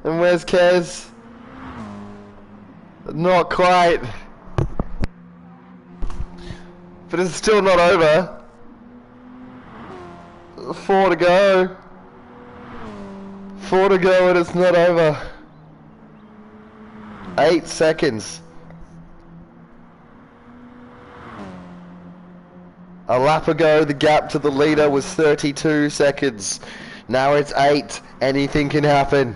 And where's Kez? Not quite. But it's still not over. 4 to go. 4 to go and it's not over. 8 seconds. A lap ago, the gap to the leader was 32 seconds. Now it's 8. Anything can happen.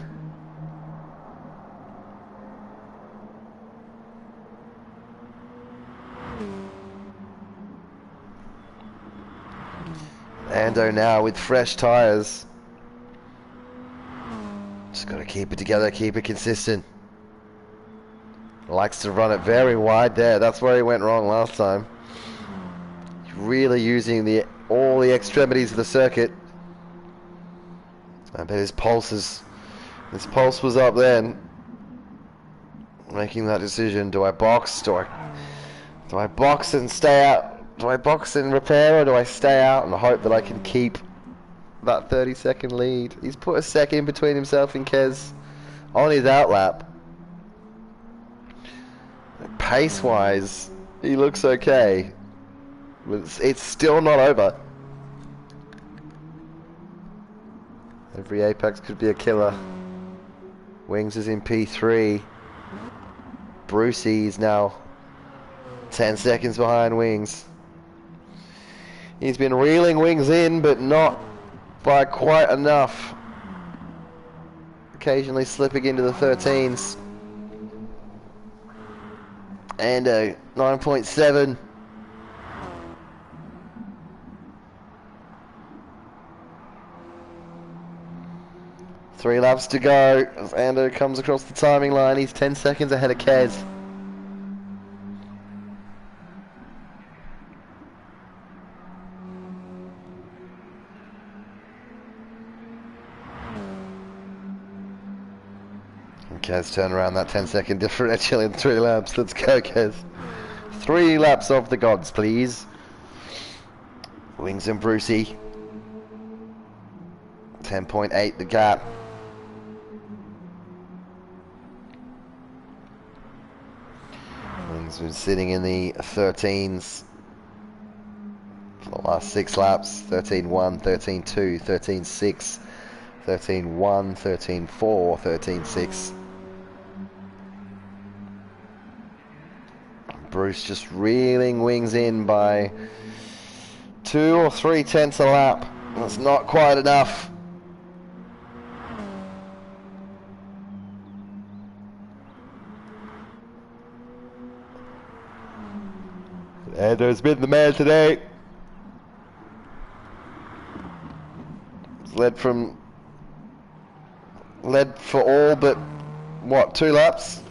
Ando now with fresh tyres. Just got to keep it together, keep it consistent. Likes to run it very wide there. That's where he went wrong last time. Really using all the extremities of the circuit. I bet his pulse was up then. Making that decision. Do I box? Do I box and stay out? Do I box and repair, or do I stay out and hope that I can keep that 30-second lead? He's put a second between himself and Kez on his outlap. Pace-wise, he looks okay, but it's still not over. Every apex could be a killer. Wings is in P3. Brucey's now 10 seconds behind Wings. He's been reeling Wings in, but not by quite enough. Occasionally slipping into the 13s. And a 9.7. Three laps to go as Ando comes across the timing line. He's 10 seconds ahead of Kez. And Kez turn around that 10-second differential in 3 laps. Let's go, Kez. 3 laps off the gods, please. Wings and Brucey. 10.8 the gap. Wings been sitting in the 13s for the last 6 laps. 13.1, 13.2, 13.6, 13.1, 13.4, 13.6. Bruce just reeling Wings in by 2 or 3 tenths a lap. That's not quite enough. Ando's been the man today. He's led for all but what, 2 laps?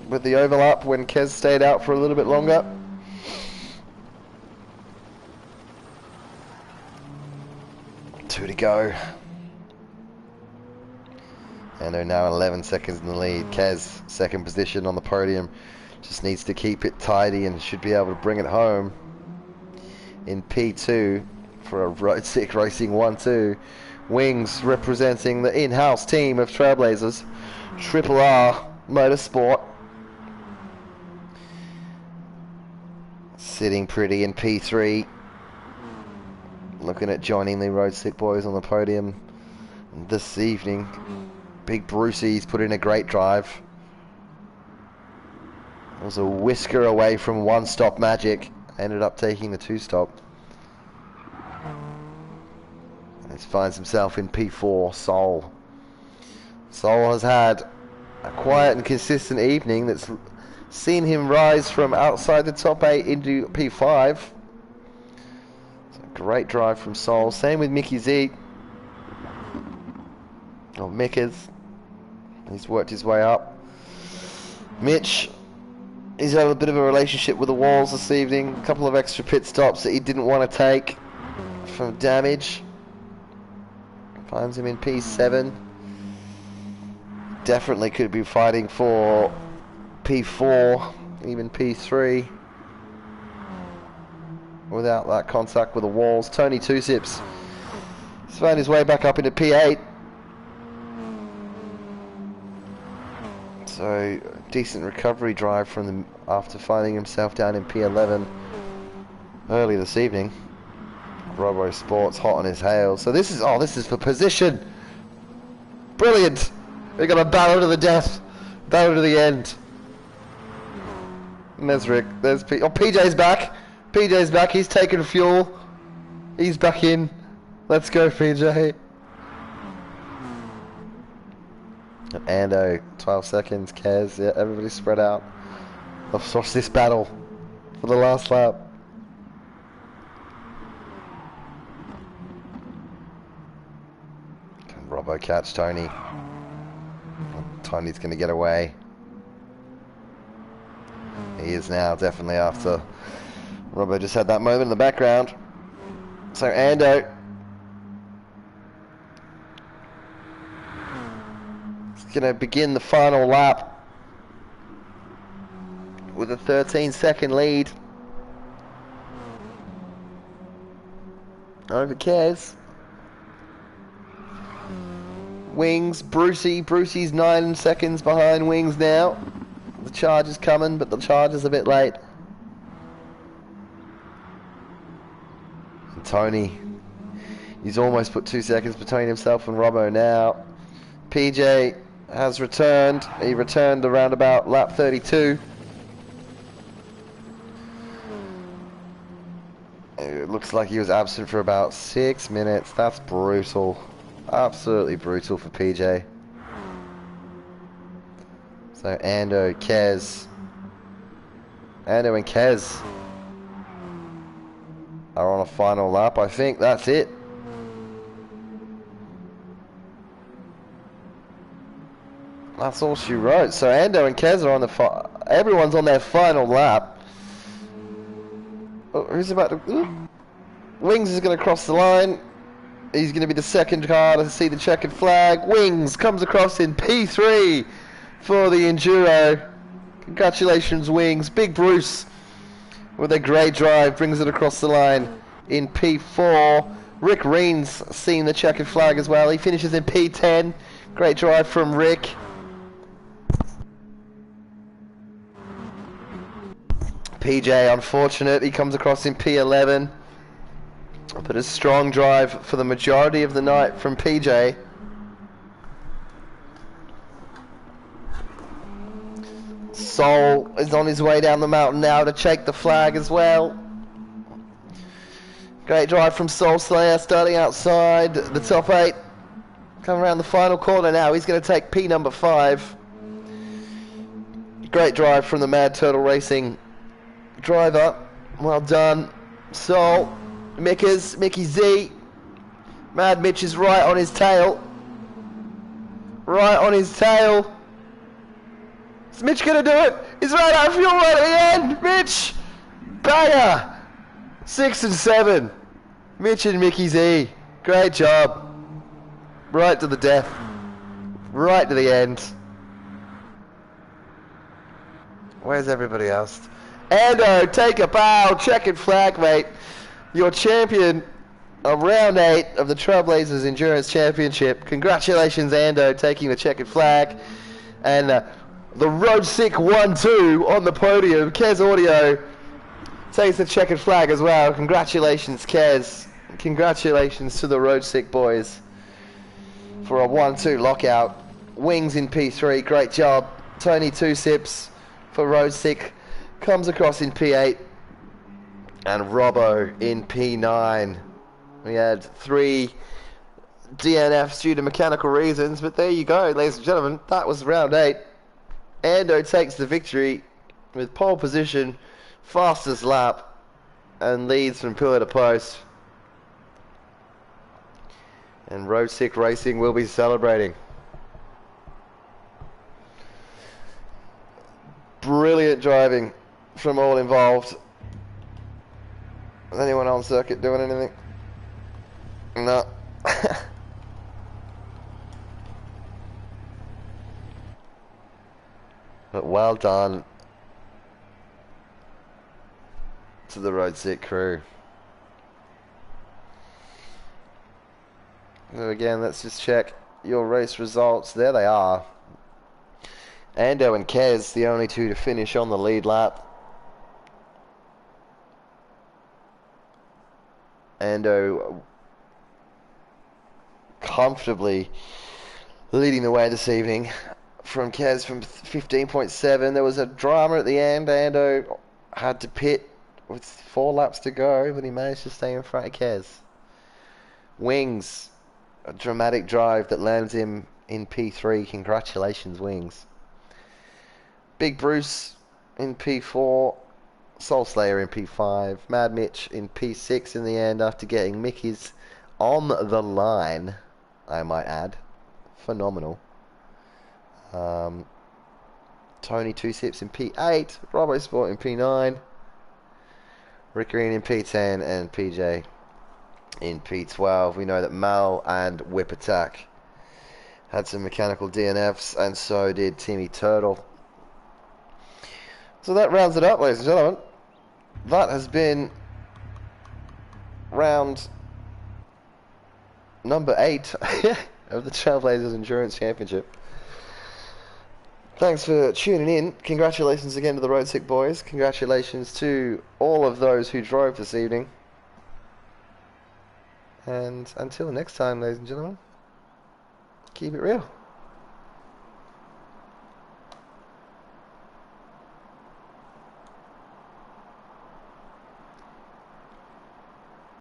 With the overlap when Kez stayed out for a little bit longer. Two to go. Ando now 11 seconds in the lead. Kez, second position on the podium. Just needs to keep it tidy and should be able to bring it home in P2 for a Road 6 Racing 1-2. Wings representing the in-house team of Trailblazers, Triple R Motorsport. Sitting pretty in P3. Looking at joining the Road 6 boys on the podium. this evening. Big Brucey's put in a great drive. It was a whisker away from one-stop magic. Ended up taking the two-stop. He finds himself in P4, Sol. Sol has had a quiet and consistent evening that's seen him rise from outside the top 8 into P5. So great drive from Sol. Same with Mickey Z. Or Mickers. He's worked his way up. Mitch, he's had a bit of a relationship with the walls this evening. A couple of extra pit stops that he didn't want to take from damage. Finds him in P7. Definitely could be fighting for P4, even P3. Without that contact with the walls. Tony Two Sips. He's found his way back up into P8. So, decent recovery drive from them after finding himself down in P11 early this evening. Robo Sports hot on his heels. So this is for position. Brilliant. We're going to battle to the death. Battle to the end. And there's Rick. There's P. Oh, PJ's back. PJ's back. He's taking fuel. He's back in. Let's go, PJ. Ando, 12 seconds. Kez. Yeah, everybody spread out. Let's watch this battle for the last lap. Can Robbo catch Tony? Tony's going to get away. He is now, definitely, after Robbo just had that moment in the background. So Ando is going to begin the final lap with a 13-second lead over Kez. Wings, Brucey's 9 seconds behind Wings now. The charge is coming, but the charge is a bit late. And Tony, he's almost put 2 seconds between himself and Robbo now. PJ has returned. He returned around about lap 32. It looks like he was absent for about 6 minutes. That's brutal. Absolutely brutal for PJ. So Ando, Kez. Ando and Kez are on a final lap. I think that's it. That's all she wrote. So Ando and Kez are on the everyone's on their final lap. Oh, who's about to... Ooh. Wings is going to cross the line. He's going to be the second car to see the checkered flag. Wings comes across in P3 for the Enduro. Congratulations, Wings. Big Bruce with a great drive brings it across the line in P4. Rick Reen's seen the checkered flag as well. He finishes in P10. Great drive from Rick. PJ, unfortunate. He comes across in P11. But a strong drive for the majority of the night from PJ. Sol is on his way down the mountain now to check the flag as well. Great drive from Sol Slayer starting outside the top 8. Coming around the final corner now. He's going to take P number 5. Great drive from the Mad Turtle Racing driver. Well done, Sol. Mickey Z. Mad Mitch is right on his tail. Right on his tail. Is Mitch going to do it? He's right out of fuel right at the end. Mitch. Banger. 6 and 7. Mitch and Mickey Z. Great job. Right to the death. Right to the end. Where's everybody else? Ando, take a bow. Checkered flag, mate. Your champion of round 8 of the Trailblazers Endurance Championship. Congratulations, Ando, taking the checkered flag. And the Road Sick 1-2 on the podium. Kez Audio takes the checkered flag as well. Congratulations, Kez. Congratulations to the Road Sick boys for a 1-2 lockout. Wings in P3, great job. Tony 2 sips for Road 6, comes across in P8. And Robbo in P9. We had 3 DNFs due to mechanical reasons, but there you go, ladies and gentlemen. That was round 8. Ando takes the victory with pole position, fastest lap, and leads from pillar to post. And Road 6 Racing will be celebrating. Brilliant driving from all involved. Is anyone on circuit doing anything? No. But well done to the Road 6 crew. So again, let's just check your race results. There they are. Ando and Kez, the only two to finish on the lead lap. Ando comfortably leading the way this evening from Kez from 15.7. There was a drama at the end. Ando had to pit with 4 laps to go, but he managed to stay in front of Kez. Wings, a dramatic drive that lands him in P3. Congratulations, Wings. Big Bruce in P4. Soul Slayer in P5. Mad Mitch in P6 in the end after getting Mickey's on the line, I might add. Phenomenal. Tony 2 sips in P8. Robbo Sport in P9. Rick Green in P10 and PJ in P12. We know that Mal and Whip Attack had some mechanical DNFs, and so did Timmy Turtle. So that rounds it up, ladies and gentlemen. That has been round number 8 of the Trailblazers Endurance Championship. Thanks for tuning in. Congratulations again to the Road 6 boys. Congratulations to all of those who drove this evening. And until next time, ladies and gentlemen, keep it real.